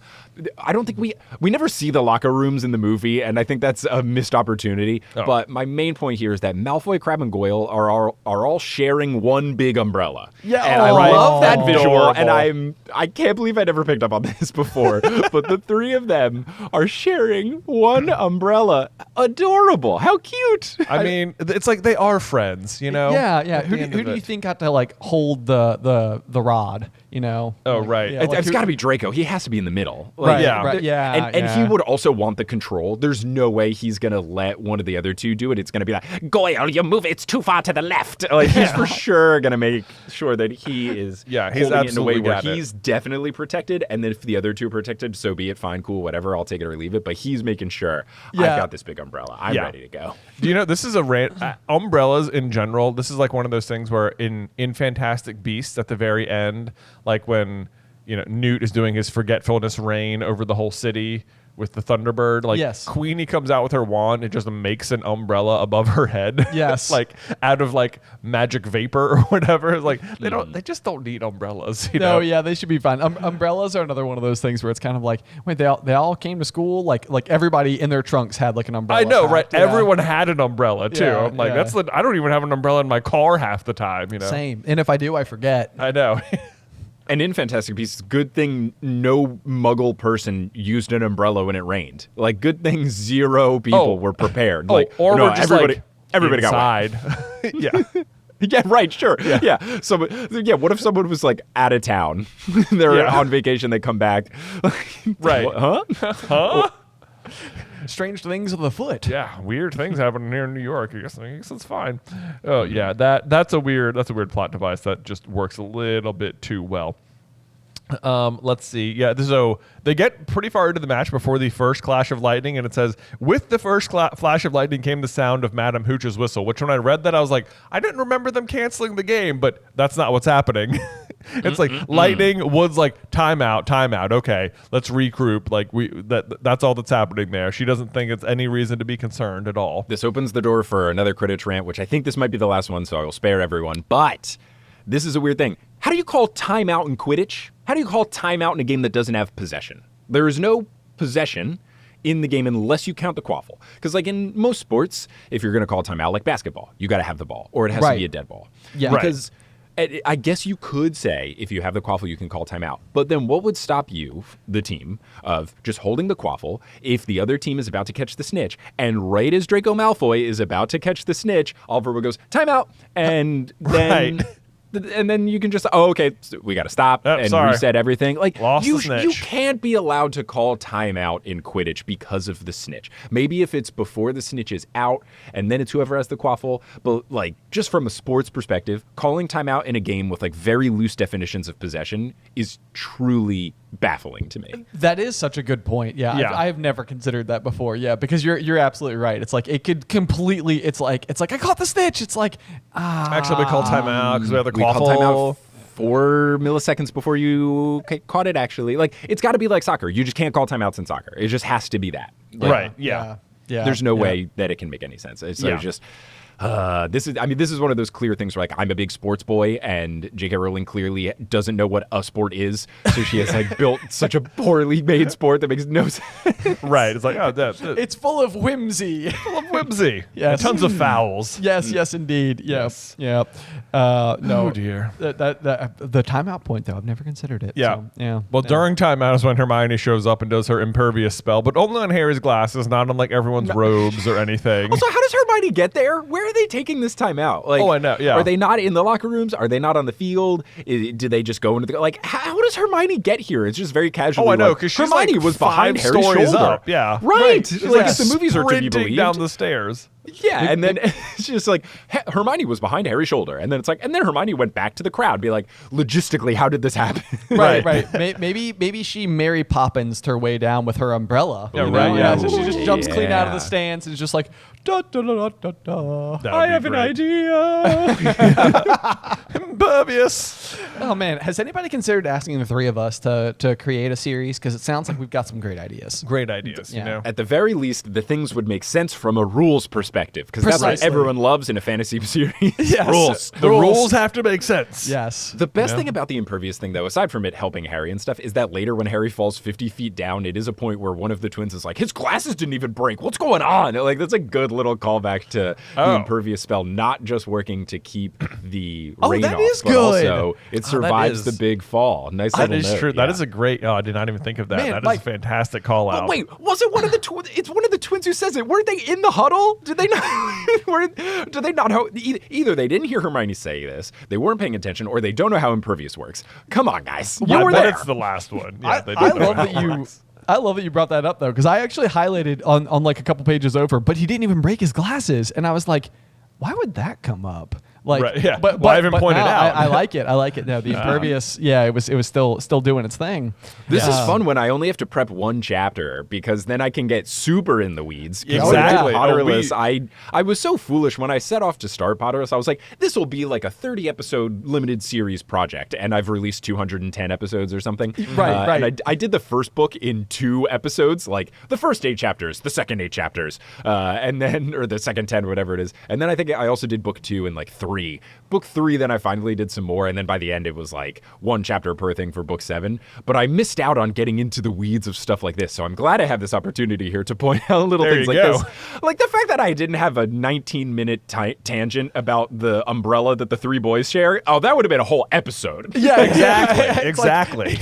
I don't think we never see the locker rooms in the movie, and I think that's a missed opportunity. Oh. But my main point here is that Malfoy, Crabbe, and Goyle are all sharing one big umbrella. Yeah, and I love that visual, and I can't believe I never picked up on this before. But the three of them are sharing one umbrella. Adorable. How cute. I mean, it's like they are friends, Yeah. Who do you think got to like hold the rod, Oh, right. Yeah, it's got to be Draco. He has to be in the middle. Right. And he would also want the control. There's no way he's going to let one of the other two do it. It's going to be like, Goyle, you move it's too far to the left. Like he's for sure going to make sure that he is he's holding it in a way where it. He's definitely protected. And then if the other two are protected, so be it. Fine, cool, whatever. I'll take it or leave it. But he's making sure I've got this big umbrella. I'm ready to go. Do you know, this is umbrellas in general, this is like one of those things where in Fantastic Beasts at the very end, like when, Newt is doing his forgetfulness reign over the whole city with the Thunderbird, like Queenie comes out with her wand and just makes an umbrella above her head. Yes. like out of like magic vapor or whatever. Like they just don't need umbrellas. They should be fine. Umbrellas are another one of those things where it's kind of like, wait, they all came to school, like everybody in their trunks had like an umbrella. I know, packed, right? Everyone had an umbrella too. Yeah, I'm like, I don't even have an umbrella in my car half the time. Same. And if I do, I forget. I know. And in Fantastic Beasts, good thing no Muggle person used an umbrella when it rained. Like, good thing 0 people were prepared. Or no, we're just everybody inside. got wet. Yeah. Yeah, right, sure. Yeah. So, what if someone was like out of town? They're on vacation, they come back. Right. Huh? Strange things of the foot. Yeah, weird things happening here in New York. I guess it's fine. Oh yeah, that's a weird plot device that just works a little bit too well. Let's see. Yeah, so they get pretty far into the match before the first clash of lightning, and it says, with the first flash of lightning came the sound of Madame Hooch's whistle, which when I read that, I was like, I didn't remember them canceling the game, but that's not what's happening. It's like lightning, Wood's like, time out. Okay, let's regroup. Like that's all that's happening there. She doesn't think it's any reason to be concerned at all. This opens the door for another Quidditch rant, which I think this might be the last one, so I will spare everyone. But this is a weird thing. How do you call timeout in Quidditch? How do you call timeout in a game that doesn't have possession? There is no possession in the game unless you count the quaffle. Because like in most sports, if you're going to call timeout, like basketball, you got to have the ball, or it has to be a dead ball. Yeah. Because I guess you could say if you have the quaffle, you can call timeout. But then what would stop you, the team, of just holding the quaffle if the other team is about to catch the snitch? And right as Draco Malfoy is about to catch the snitch, Oliver goes, timeout! And then... Right. And then you can just, okay, so we got to stop and reset everything. Like, you can't be allowed to call timeout in Quidditch because of the snitch. Maybe if it's before the snitch is out and then it's whoever has the quaffle. But, like, just from a sports perspective, calling timeout in a game with, like, very loose definitions of possession is truly baffling to me. That is such a good point. Yeah. I have never considered that before. Yeah, because you're absolutely right. It's like it could completely. It's like I caught the snitch. It's like actually we call timeout because we have the quaffle. We call timeout 4 milliseconds before you caught it, actually. Like, it's got to be like soccer. You just can't call timeouts in soccer. It just has to be that. Like, Right. Yeah. There's no way that it can make any sense. It's just... this is one of those clear things where, like, I'm a big sports boy, and J.K. Rowling clearly doesn't know what a sport is, so she has like built such a poorly made sport that makes no sense. Right. It's like, It's full of whimsy. full of whimsy. Yes. And tons of fouls. Yes, indeed. Yes. Yeah. No. Oh dear. The timeout point, though, I've never considered it. Yeah. So, yeah. Well, during timeout is when Hermione shows up and does her impervious spell, but only on Harry's glasses, not on like everyone's robes or anything. Also, how does Hermione get there? Where are they taking this time out? Like, I know. Yeah. Are they not in the locker rooms? Are they not on the field? Do they just go into the like? How does Hermione get here? It's just very casual. I know, like, because she's Hermione like was behind 5 Harry's stories shoulder. up. Yeah. Right. She's Like, if the movies are to be sprinting believed. down the stairs. Yeah, and then it's just like Hermione was behind Harry's shoulder, and then it's like, and then Hermione went back to the crowd, be like, logistically, how did this happen? Right. Maybe she Mary Poppins her way down with her umbrella. Yeah, you know? right, yeah. So she just jumps clean out of the Yeah. stands and is just like, da da da da da. That would I be have an great. idea. Impervious. Oh man, has anybody considered asking the three of us to create a series? Because it sounds like we've got some great ideas. Great ideas, Yeah. you know? At the very least, the things would make sense from a rules perspective, because that's what Precisely. everyone loves in a fantasy series. Yes. Rules. The rules have to make sense. Yes. The best thing about the impervious thing, though, aside from it helping Harry and stuff, is that later when Harry falls 50 feet down, it is a point where one of the twins is like, his glasses didn't even break. What's going on? Like, that's a good little callback to the impervious spell not just working to keep the rain that off, is but good. also it survives is- the big fall. Nice That little is note, true. That yeah. is a great. Oh, I did not even think of that. Man, That is like- a fantastic call out. Oh, wait, was it one of the twins? It's one of the twins who says it. Weren't they in the huddle? Did they not? Do they not know? Either they didn't hear Hermione say this, they weren't paying attention, or they don't know how impervious works. Come on, guys. You I were bet there. it's the last one. Yeah, I, they I don't know love how that it you. works. I love that you brought that up though, because I actually highlighted on like a couple pages over, but he didn't even break his glasses, and I was like, why would that come up? Like, Right, yeah. Well, I haven't pointed now out. I like it. I like it. No, the impervious. Yeah, it was still doing its thing. This is fun when I only have to prep one chapter, because then I can get super in the weeds. 'Cause Exactly. with Oh, Potterless, I was so foolish when I set off to start Potterless. I was like, this will be like a 30 episode limited series project, and I've released 210 episodes or something. Right. And I did the first book in 2 episodes, like the first 8 chapters, the second 8 chapters, and then or the second 10, whatever it is. And then I think I also did book 2 in like 3. Book 3, then I finally did some more, and then by the end it was like 1 chapter per thing for book 7. But I missed out on getting into the weeds of stuff like this, so I'm glad I have this opportunity here to point out little There things you like go. this. Like the fact that I didn't have a 19-minute tangent about the umbrella that the 3 boys share. Oh, that would have been a whole episode. Yeah, Exactly, It's exactly.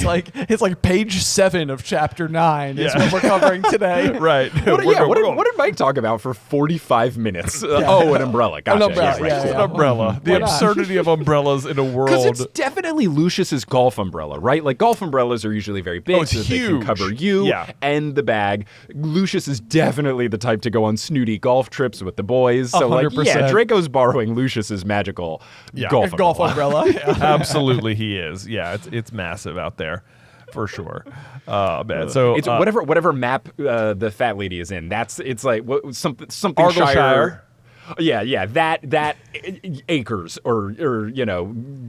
it's like page 7 of chapter 9 is what we're covering today. Right. What did Mike talk about for 45 minutes? Oh, an umbrella. Gotcha. An umbrella, right. yeah, An yeah. umbrella. The Why not? absurdity of umbrellas in a Because world. it's definitely Lucius's golf umbrella, right? Like golf umbrellas are usually very big, it's so that they can huge. cover you Yeah. and the bag. Lucius is definitely the type to go on snooty golf trips with the boys. So, like, 100%. yeah, Draco's borrowing Lucius's magical golf Golf umbrella. umbrella. Yeah. Absolutely, he is. Yeah, it's massive out there, for sure. Man. So It's whatever map the fat lady is in. It's like something Argyllshire. Shire. Yeah, that acres or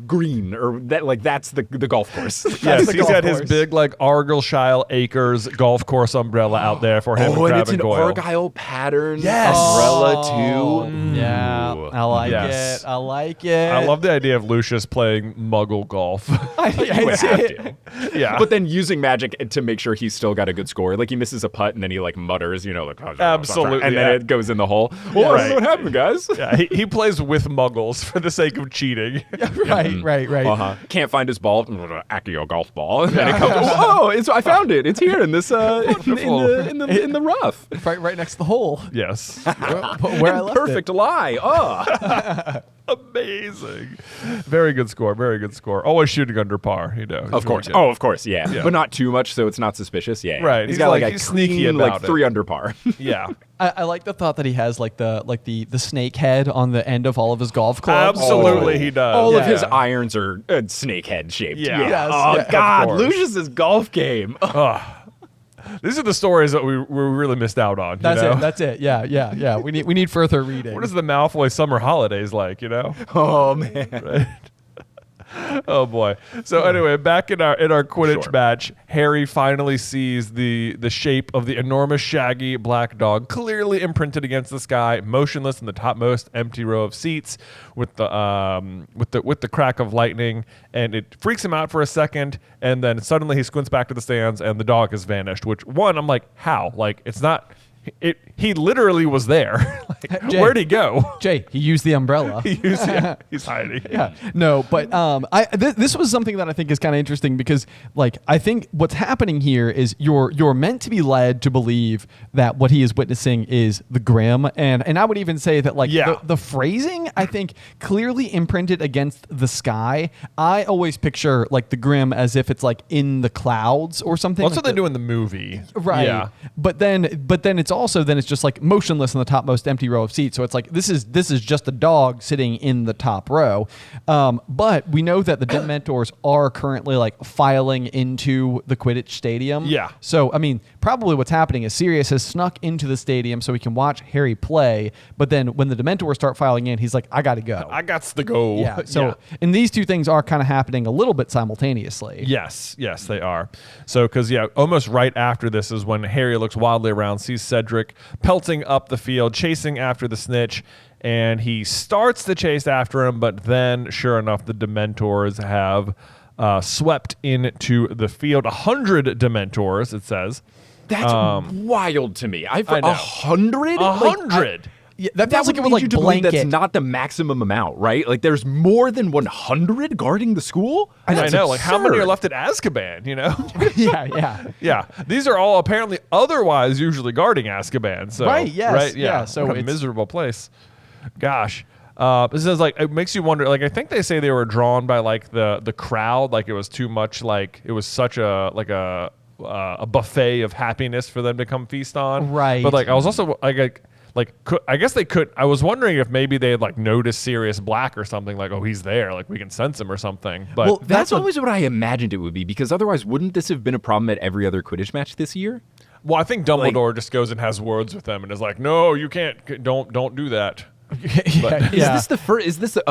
green or that, like, that's the golf course. Yes, the he's golf got his course. big like Argyllshire Acres golf course umbrella out there for him. Oh, and Crab it's an Goyle. Argyle pattern Yes. umbrella too. Yeah, I like Yes. it. I like it. I love the idea of Lucius playing Muggle golf. You would have to. Yeah, But then using magic to make sure he's still got a good score. Like he misses a putt and then he like mutters, like Absolutely, and then yeah. it goes in the hole. Well, I don't know what happened, guys. yeah, he plays with Muggles for the sake of cheating. Right. Can't find his ball. Accio golf ball. And then it comes. I found it. It's here in this in the rough. Right next to the hole. Yes, Where I left Perfect lie. amazing. Very good score. Very good score. Always shooting under par. He's Of course. really good. Of course. Yeah. But not too much, so it's not suspicious. Yeah. Right. He's He's got like a he's sneaky clean, about like it. 3 under par. Yeah. I like the thought that he has like the snake head on the end of all of his golf clubs. Absolutely, he does. All of Yeah. his irons are snake head shaped. Yeah. Yes, Oh yeah, of God, course. Lucius's golf game. These are the stories that we really missed out on. That's you know? it. That's it. Yeah. We need further reading. What is the Malfoy summer holidays like? Oh man. Oh boy. So anyway, back in our Quidditch Sure. match, Harry finally sees the shape of the enormous shaggy black dog clearly imprinted against the sky, motionless in the topmost empty row of seats with the crack of lightning, and it freaks him out for a second, and then suddenly he squints back to the stands and the dog has vanished, which I'm like, how? Like, it's not he literally was there. Like, Jay, where'd he go? Jay, he used the umbrella. He's hiding. Yeah. No, but this was something that I think is kind of interesting because, like, I think what's happening here is you're meant to be led to believe that what he is witnessing is the Grim, and I would even say that, like, the phrasing, I think, clearly imprinted against the sky. I always picture, like, the Grim as if it's, like, in the clouds or something. That's what they do in the movie. Right. Yeah. But then it's just like motionless in the topmost empty row of seats. So it's like this is just a dog sitting in the top row. But we know that the Dementors are currently like filing into the Quidditch stadium. Yeah. So I mean, probably what's happening is Sirius has snuck into the stadium so he can watch Harry play. But then when the Dementors start filing in, he's like, I got to go. I got to go. Yeah. So and these two things are kind of happening a little bit simultaneously. Yes, they are. So, because, almost right after this is when Harry looks wildly around, sees Cedric pelting up the field, chasing after the snitch, and he starts to chase after him, but then, sure enough, the Dementors have swept into the field. 100 Dementors, it says. That's wild to me. I know. 100? 100! Yeah, that feels like it would lead like you to believe blanket. that's not the maximum amount, right? Like, there's more than 100 guarding the school? I know. Like, how many are absurd. left at Azkaban, yeah. Yeah, these are all apparently otherwise usually guarding Azkaban. So, Right, yes, right, yeah, so what a it's- miserable place. Gosh. It says, like, it makes you wonder, like, I think they say they were drawn by, like, the crowd, like it was too much, like it was such a buffet of happiness for them to come feast on. Right. But, like, I was also I guess they could. I was wondering if maybe they had, like, noticed Sirius Black or something, like, oh, he's there, like we can sense him or something. But Well, That's always what I imagined it would be, because otherwise, wouldn't this have been a problem at every other Quidditch match this year? I think Dumbledore just goes and has words with them and is like, no, you can't, don't do that. yeah. Is this the first? Is this the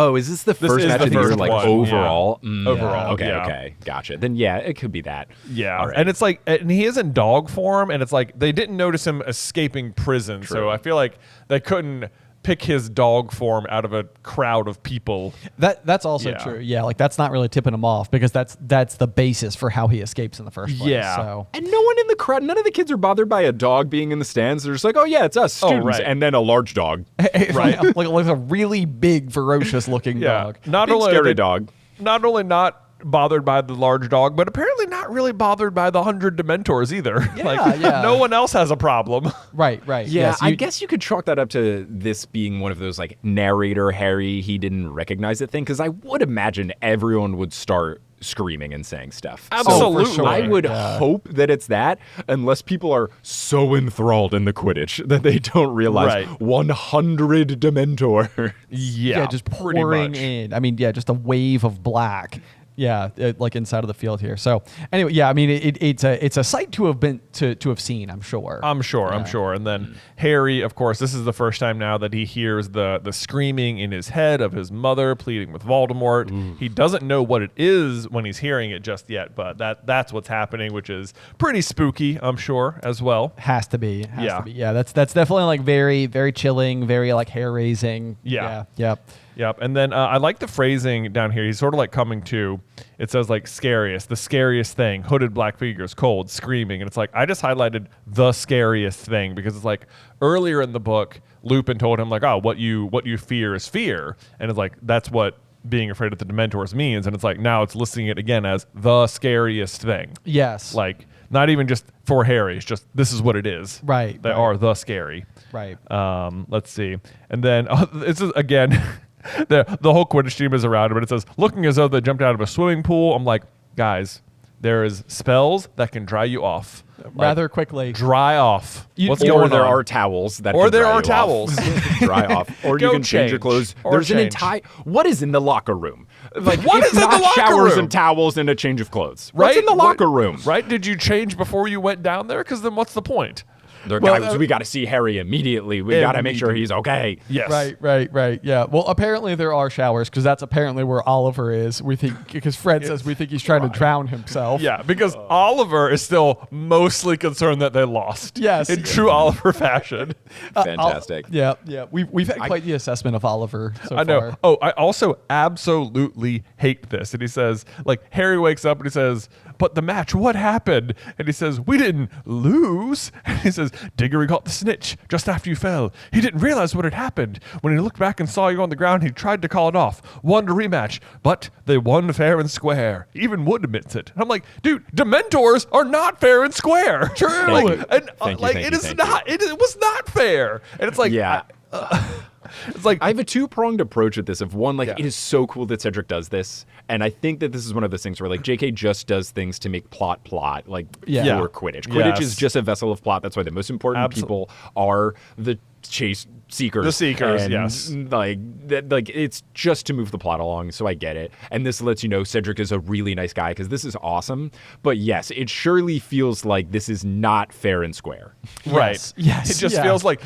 first is match the of the year, first like one, overall? yeah. Overall, Okay, yeah. okay, gotcha. Then it could be that. Yeah, All right. and it's like, and he is in dog form, and it's like they didn't notice him escaping prison, so I feel like they couldn't pick his dog form out of a crowd of people. That's also true. Yeah, like that's not really tipping him off because that's the basis for how he escapes in the first place. Yeah. So And no one in the crowd, none of the kids are bothered by a dog being in the stands. They're just like, oh yeah, it's us students, right. and then a large dog, right, like a really big, ferocious looking dog. Not big only scary dog. Not only not bothered by the large dog, but apparently not really bothered by the 100 Dementors either. Yeah. No one else has a problem. Right. Yeah, Yes, I guess you could chalk that up to this being one of those, like, narrator Harry, he didn't recognize it thing, because I would imagine everyone would start screaming and saying stuff. Absolutely. for sure. I would hope that it's that, unless people are so enthralled in the Quidditch that they don't realize 100 Dementor. Yeah, just pretty pouring much. in. I mean, just a wave of black. Yeah, like inside of the field here. So anyway, yeah, I mean, it's a sight to have seen. I'm sure. I'm sure. And then Harry, of course, this is the first time now that he hears the screaming in his head of his mother pleading with Voldemort. He doesn't know what it is when he's hearing it just yet, but that's what's happening, which is pretty spooky, I'm sure, as well. Has to be. Yeah. To be. Yeah, that's definitely like very, very chilling, very like hair raising. Yeah. Yep. And then I like the phrasing down here. He's sort of like coming to. It says, like, scariest, the scariest thing, hooded black figures, cold, screaming. And it's like, I just highlighted the scariest thing because it's like earlier in the book, Lupin told him, like, oh, what you fear is fear. And it's like, that's what being afraid of the Dementors means. And it's like, now it's listing it again as the scariest thing. Yes. Like, not even just for Harry. It's just, this is what it is. Right. They are the scary. Right. Let's see. And then this is, again... The whole Quidditch team is around him, but it says, looking as though they jumped out of a swimming pool. I'm like, guys, there is spells that can dry you off. Rather quickly. Dry off. What's Or going there on? are towels that Or can there dry are you off. towels. Dry off. Or you Go can change your change. clothes. Or There's an change. entire... What is in the locker room? Like, What if is in the not locker showers room? and towels and a change of clothes. Right? What's in the locker room? Right? Did you change before you went down there? Because then what's the point? We got to see Harry immediately. We got to make sure he's okay. Yes. Right. Yeah. Well, apparently there are showers because that's apparently where Oliver is. We think because Fred says we think he's trying to drown himself. Yeah, because Oliver is still mostly concerned that they lost. Yes. In true Oliver fashion. Fantastic. Yeah. We've had quite the assessment of Oliver so I know. far. Oh, I also absolutely hate this. And he says, like, Harry wakes up and he says, but the match, what happened? And he says, we didn't lose. And he says, Diggory got the snitch just after you fell. He didn't realize what had happened. When he looked back and saw you on the ground, he tried to call it off. Won a rematch, but they won fair and square. Even Wood admits it. And I'm like, dude, Dementors are not fair and square. True. It was not fair. And it's like, Yeah. it's like, I have a two-pronged approach with this. Of one, like, it is so cool that Cedric does this, and I think that this is one of those things where, like, JK just does things to make plot, like, for Quidditch. Quidditch is just a vessel of plot. That's why the most important people are the chase seekers. The seekers, and, yes. Like it's just to move the plot along, so I get it. And this lets you know Cedric is a really nice guy, because this is awesome. But yes, it surely feels like this is not fair and square. Right. Yes. It just feels like,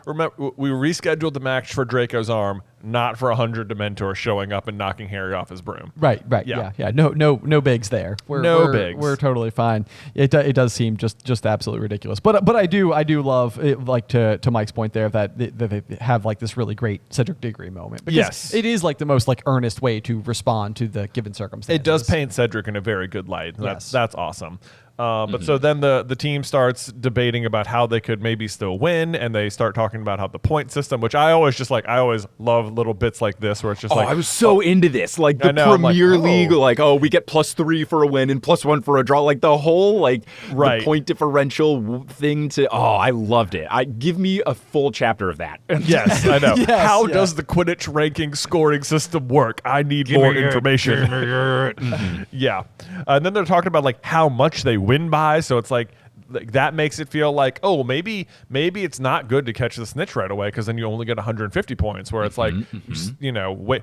remember, we rescheduled the match for Draco's arm, not for 100 Dementors showing up and knocking Harry off his broom. Right. Yeah. No bigs there. We're bigs. We're totally fine. It does seem just absolutely ridiculous. But I do love it, like to Mike's point there that they have like this really great Cedric Diggory moment. Because yes. it is like the most like earnest way to respond to the given circumstances. It does paint Cedric in a very good light. Yes. That's awesome. But so then the team starts debating about how they could maybe still win, and they start talking about how the point system, which I always love little bits like this where it's just I was so into this, like the Premier League, we get +3 for a win and +1 for a draw, like the whole the point differential thing. I loved it. Give me a full chapter of that. Yes, I know. How does the Quidditch ranking scoring system work? I need more information. Yeah, and then they're talking about like how much they win by, so it's like that makes it feel like, oh, maybe it's not good to catch the snitch right away, because then you only get 150 points, where it's like,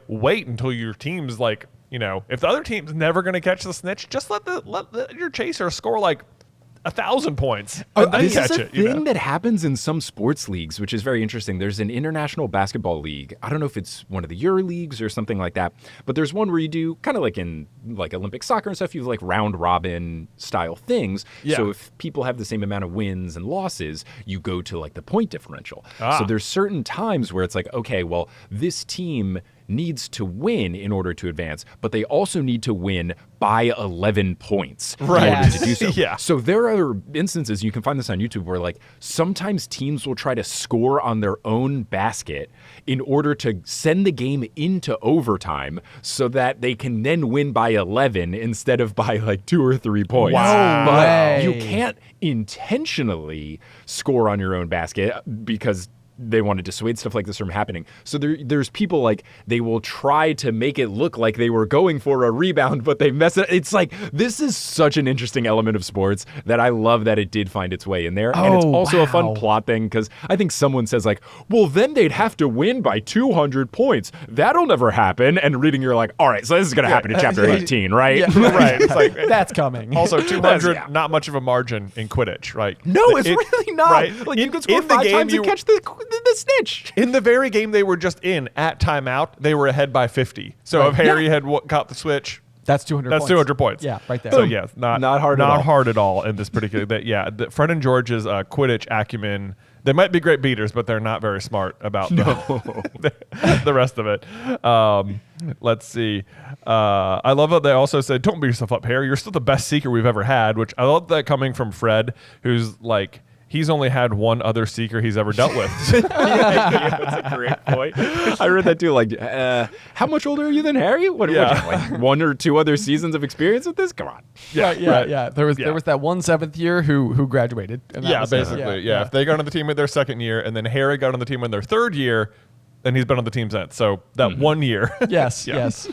wait until your team's like, if the other team's never going to catch the snitch, just let your chaser score like 1,000 points and then this catch is a it. thing that happens in some sports leagues, which is very interesting. There's an international basketball league. I don't know if it's one of the Euro leagues or something like that, but there's one where you do kind of like in like Olympic soccer and stuff. You have like round robin style things. Yeah. So if people have the same amount of wins and losses, you go to like the point differential. So there's certain times where it's like, okay, well, this team needs to win in order to advance, but they also need to win by 11 points in order to do so. Yeah. So there are instances, you can find this on YouTube, where like sometimes teams will try to score on their own basket in order to send the game into overtime so that they can then win by 11 instead of by like 2 or 3 points. Wow. But you can't intentionally score on your own basket because they want to dissuade stuff like this from happening. So there's people like, they will try to make it look like they were going for a rebound, but they mess it. It's like, this is such an interesting element of sports that I love that it did find its way in there. And it's also a fun plot thing, because I think someone says like, well, then they'd have to win by 200 points. That'll never happen. And reading, you're like, all right, so this is going to happen in chapter 18, right? Yeah, right. It's like, that's coming. Also, 200, not much of a margin in Quidditch, right? No, it's really not. Right. Like, you can score 5 times and catch the snitch. In the very game they were just in, at timeout, they were ahead by 50. So if Harry had caught the switch, that's 200 that's points. 200 points. Yeah, right there. So yeah, not hard at all in this particular. Fred and George's Quidditch acumen. They might be great beaters, but they're not very smart about the rest of it. Let's see. I love that they also said, "Don't beat yourself up, Harry. You're still the best seeker we've ever had." Which I love that coming from Fred, who's like, he's only had one other seeker he's ever dealt with. That's a great point. I read that too. Like, how much older are you than Harry? What like 1 or 2 other seasons of experience with this? Come on. Yeah. There was that one 7th year who graduated. And that was basically. Yeah. If they got on the team in their 2nd year, and then Harry got on the team in their 3rd year, then he's been on the team since. So that 1 year. Yes. Yes.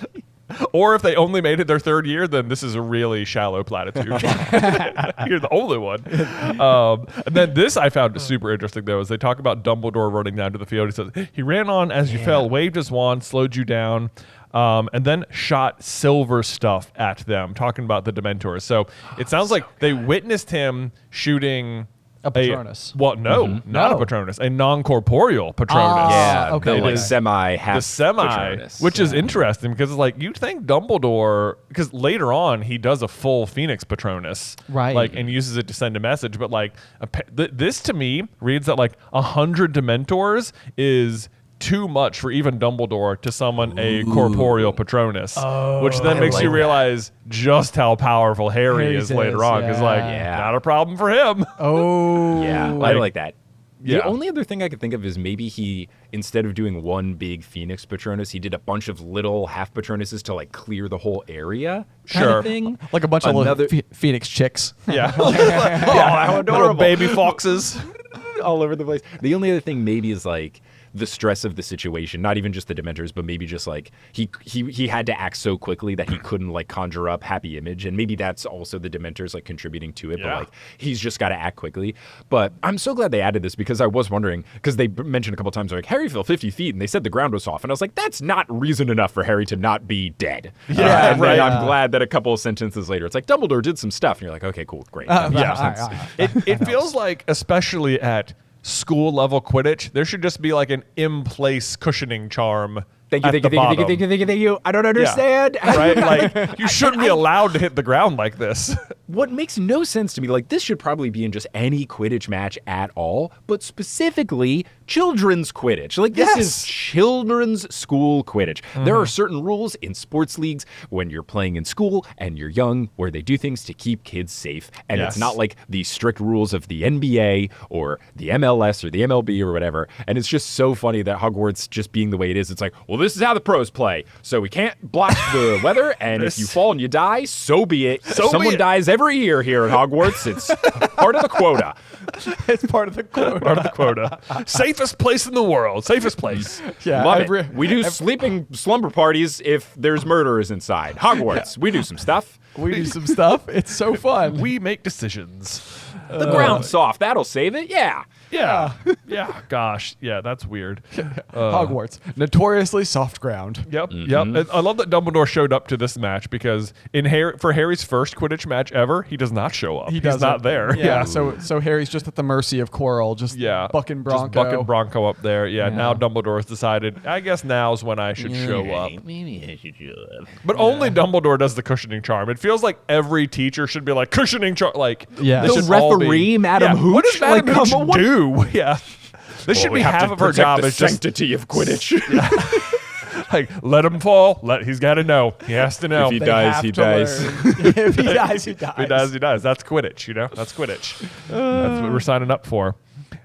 Or if they only made it their 3rd year, then this is a really shallow platitude. You're the only one. And then this I found super interesting, though, is they talk about Dumbledore running down to the field. He says, he ran on as you fell, waved his wand, slowed you down, and then shot silver stuff at them, talking about the Dementors. So it sounds like they witnessed him shooting A Patronus. Not No. a Patronus, a non-corporeal Patronus. okay. The like Okay. semi-half The semi, Patronus. which is interesting because it's like you'd think Dumbledore, because later on he does a full Phoenix Patronus, Right. Like, and uses it to send a message. But like this to me reads that like 100 Dementors is too much for even Dumbledore to summon a corporeal Patronus, which then makes like you that. realize just how powerful Harry Harry's is later on. Because like, Yeah. not a problem for him. Oh. Yeah, I Like- like that. Yeah. The only other thing I could think of is maybe he, instead of doing one big Phoenix Patronus, he did a bunch of little half Patronuses to like clear the whole area. Kind Sure. of thing. Like a bunch of Another- little Phoenix chicks. Yeah, Oh, how little adorable. baby foxes. All over the place. The only other thing maybe is like the stress of the situation, not even just the Dementors, but maybe just like he had to act so quickly that he couldn't like conjure up happy image, and maybe that's also the Dementors like contributing to it. Yeah. But like he's just got to act quickly. But I'm so glad they added this because I was wondering, because they mentioned a couple times like Harry fell 50 feet and they said the ground was soft, and I was like, that's not reason enough for Harry to not be dead. Yeah, and right. then I'm glad that a couple of sentences later it's like Dumbledore did some stuff, and you're like, okay, cool, great. Yeah. All right. It feels like, especially at school level Quidditch, there should just be like an in place cushioning charm. Thank you, at thank the you, thank you, bottom. thank you, thank you, thank you. I don't understand. Right? Like, you shouldn't be allowed to hit the ground like this. What makes no sense to me, like this should probably be in just any Quidditch match at all, but specifically children's Quidditch. Like this Yes. is children's school Quidditch. There are certain rules in sports leagues when you're playing in school and you're young where they do things to keep kids safe. And Yes. it's not like the strict rules of the NBA or the MLS or the MLB or whatever. And it's just so funny that Hogwarts just being the way it is, it's like, well, this is how the pros play. So we can't block the weather, and if you fall and you die, so be it. Someone dies every year here at Hogwarts. It's part of the quota. It's part of the quota. Part of the quota. Safest place in the world. Safest place. Yeah, Love it. We do sleeping slumber parties if there's murderers inside. Hogwarts, we do some stuff. We do some stuff. It's so fun. We make decisions. The ground's soft. That'll save it. Yeah. Yeah. Yeah. Gosh. Yeah, that's weird. Hogwarts, notoriously soft ground. Yep. Yep. And I love that Dumbledore showed up to this match because for Harry's first Quidditch match ever, he does not show up. He's doesn't. not there. Yeah. So Harry's just at the mercy of Quirrell, just bucking Bronco. Just bucking Bronco up there. Yeah. Yeah. Now Dumbledore's decided, I guess now's when I should show up. Maybe I should show up. But only Dumbledore does the cushioning charm. It feels like every teacher should be like cushioning charm. Like, Yeah. this The should all be- referee, Madam Yeah, what Hooch? does Madam Like, Hooch come on, what- do? Yeah. This should be half of her job The is just sanctity of Quidditch. like, let him fall. He's got to know. He has to know. If he They dies, have he to dies. learn. If he dies, he dies. If he dies, he dies. That's Quidditch, That's Quidditch. That's what we're signing up for.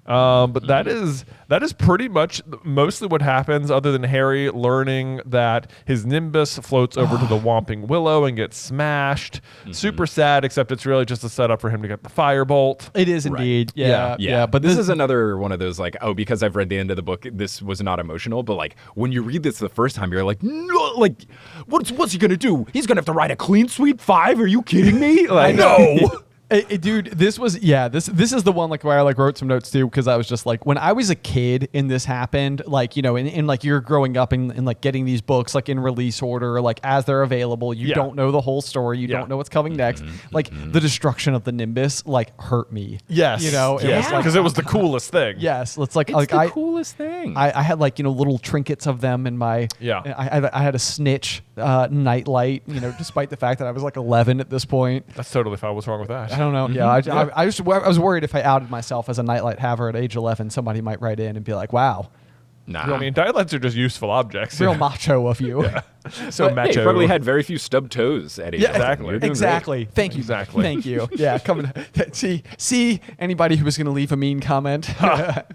But that is pretty much mostly what happens, other than Harry learning that his Nimbus floats over to the Whomping Willow and gets smashed. Super sad, except it's really just a setup for him to get the Firebolt. It is indeed. Yeah. Yeah. But this is another one of those like, oh, because I've read the end of the book, this was not emotional. But like when you read this the first time, you're like, no, like, what's he gonna do? He's gonna have to ride a clean sweep 5? Are you kidding me? Like, No. Dude, this was this is the one like where I like wrote some notes too, because I was just like, when I was a kid and this happened, like, in like you're growing up and like getting these books like in release order, like as they're available, you don't know the whole story, you don't know what's coming next. Like the destruction of the Nimbus like hurt me. Yes. It was like, because it was the coolest thing. yes, it's like it's the I coolest thing. I had like little trinkets of them in my I had a snitch nightlight, despite the fact that I was like 11 at this point. That's totally fine. What's wrong with that? I don't know. Yeah, I was worried if I outed myself as a nightlight haver at age 11, somebody might write in and be like, "Wow, nah. I mean, nightlights are just useful objects. real macho of you." So Hey, macho. you probably had very few stub toes at age 11. exactly. You're doing Exactly. Thank you. Exactly. Thank you. Yeah, coming. See anybody who was going to leave a mean comment.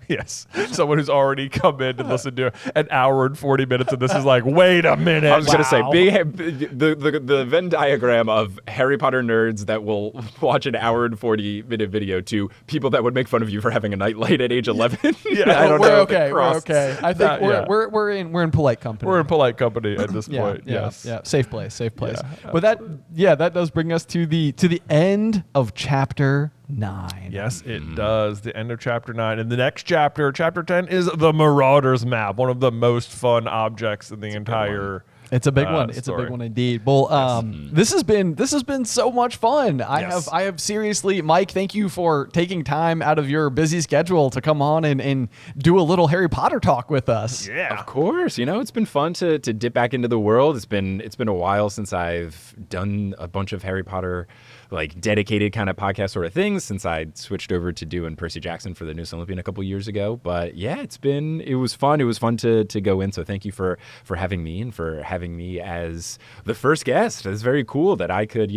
Yes. Someone who's already come in and listened to an hour and 40 minutes, and this is like, wait a minute. I was gonna say Wow. the Venn diagram of Harry Potter nerds that will watch an hour and 40-minute video to people that would make fun of you for having a nightlight at age 11. Yeah, I don't we're know. if it okay. We're crosses. okay. I think Yeah. we're in polite company. We're in polite company at this Yeah, point. yeah, Yes. yeah. Safe place. Yeah, But that does bring us to the end of chapter 9. Yes, it does. The end of chapter 9. And the next chapter, chapter 10, is the Marauders map, one of the most fun objects in the entire It's a big one. It's story. a big one indeed. Well, this has been so much fun. I have seriously, Mike, thank you for taking time out of your busy schedule to come on and do a little Harry Potter talk with us. Yeah. Of course. It's been fun to dip back into the world. It's been a while since I've done a bunch of Harry Potter like dedicated kind of podcast sort of things since I switched over to doing Percy Jackson for the News Olympian a couple years ago. But yeah, it was fun. It was fun to go in. So thank you for having me and for having me as the first guest. It's very cool that I could,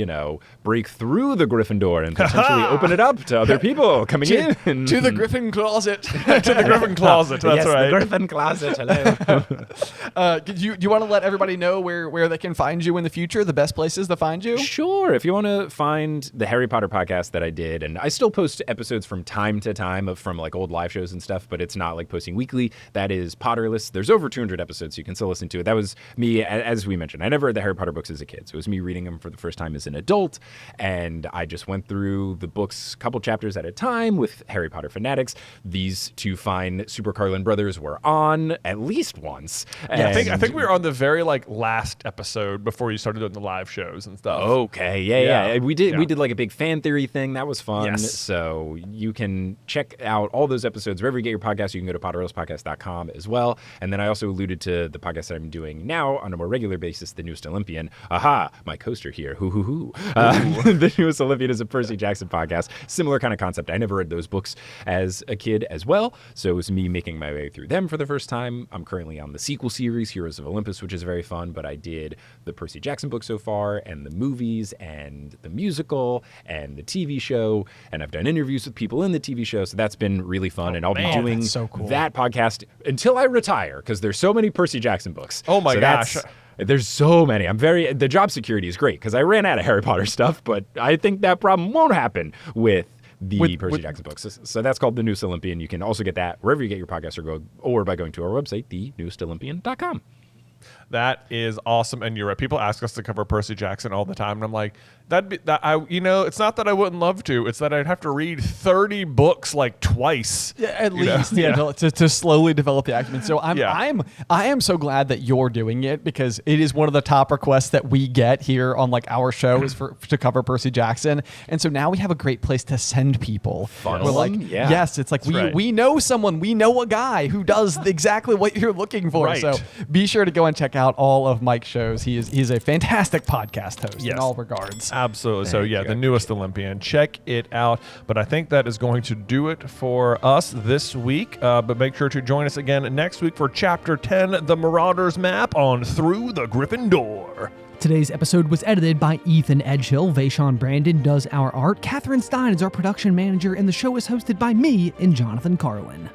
break through the Griffin door and potentially open it up to other people coming in. To the Griffin closet. To the Griffin closet. That's yes, right. The Griffin closet. Hello. Do you want to let everybody know where they can find you in the future, the best places to find you? Sure. If you want to find the Harry Potter podcast that I did, and I still post episodes from time to time from like old live shows and stuff, but it's not like posting weekly. That is Potterless. There's over 200 episodes, so you can still listen to it. That was me, as we mentioned. I never read the Harry Potter books as a kid, so it was me reading them for the first time as an adult, and I just went through the books a couple chapters at a time with Harry Potter fanatics. These two fine Super Carlin brothers were on at least once. Yeah, I think we were on the very last episode before you started doing the live shows and stuff. Okay, yeah. We did like a big fan theory thing. That was fun. Yes. So you can check out all those episodes wherever you get your podcast. You can go to potterlesspodcast.com as well. And then I also alluded to the podcast that I'm doing now on a more regular basis, The Newest Olympian. Aha, my coaster here. The Newest Olympian is a Percy Jackson podcast. Similar kind of concept. I never read those books as a kid as well. So it was me making my way through them for the first time. I'm currently on the sequel series, Heroes of Olympus, which is very fun. But I did the Percy Jackson book so far, and the movies, and the musical, and the TV show, and I've done interviews with people in the TV show, so that's been really fun. And I'll be doing so cool. that podcast until I retire, because there's so many Percy Jackson books. Oh my gosh. There's so many. The job security is great, because I ran out of Harry Potter stuff, but I think that problem won't happen with the Percy Jackson books. So that's called The Newest Olympian. You can also get that wherever you get your podcast, or by going to our website, thenewestolympian.com. That is awesome, and you're right. People ask us to cover Percy Jackson all the time, and I'm like, it's not that I wouldn't love to. It's that I'd have to read 30 books twice. Yeah, at least to slowly develop the acumen. So I am so glad that you're doing it, because it is one of the top requests that we get here on our show is to cover Percy Jackson, and so now we have a great place to send people. We're yes, it's we know someone, we know a guy who does exactly what you're looking for. Right. So be sure to go and check out all of Mike's shows. He's a fantastic podcast host in all regards. Absolutely. So The Newest Olympian. Check it out. But I think that is going to do it for us this week. But make sure to join us again next week for Chapter 10, The Marauder's Map on Through the Griffin Door. Today's episode was edited by Ethan Edghill. Vaishon Brandon does our art. Catherine Stein is our production manager, and the show is hosted by me and Jonathan Carlin.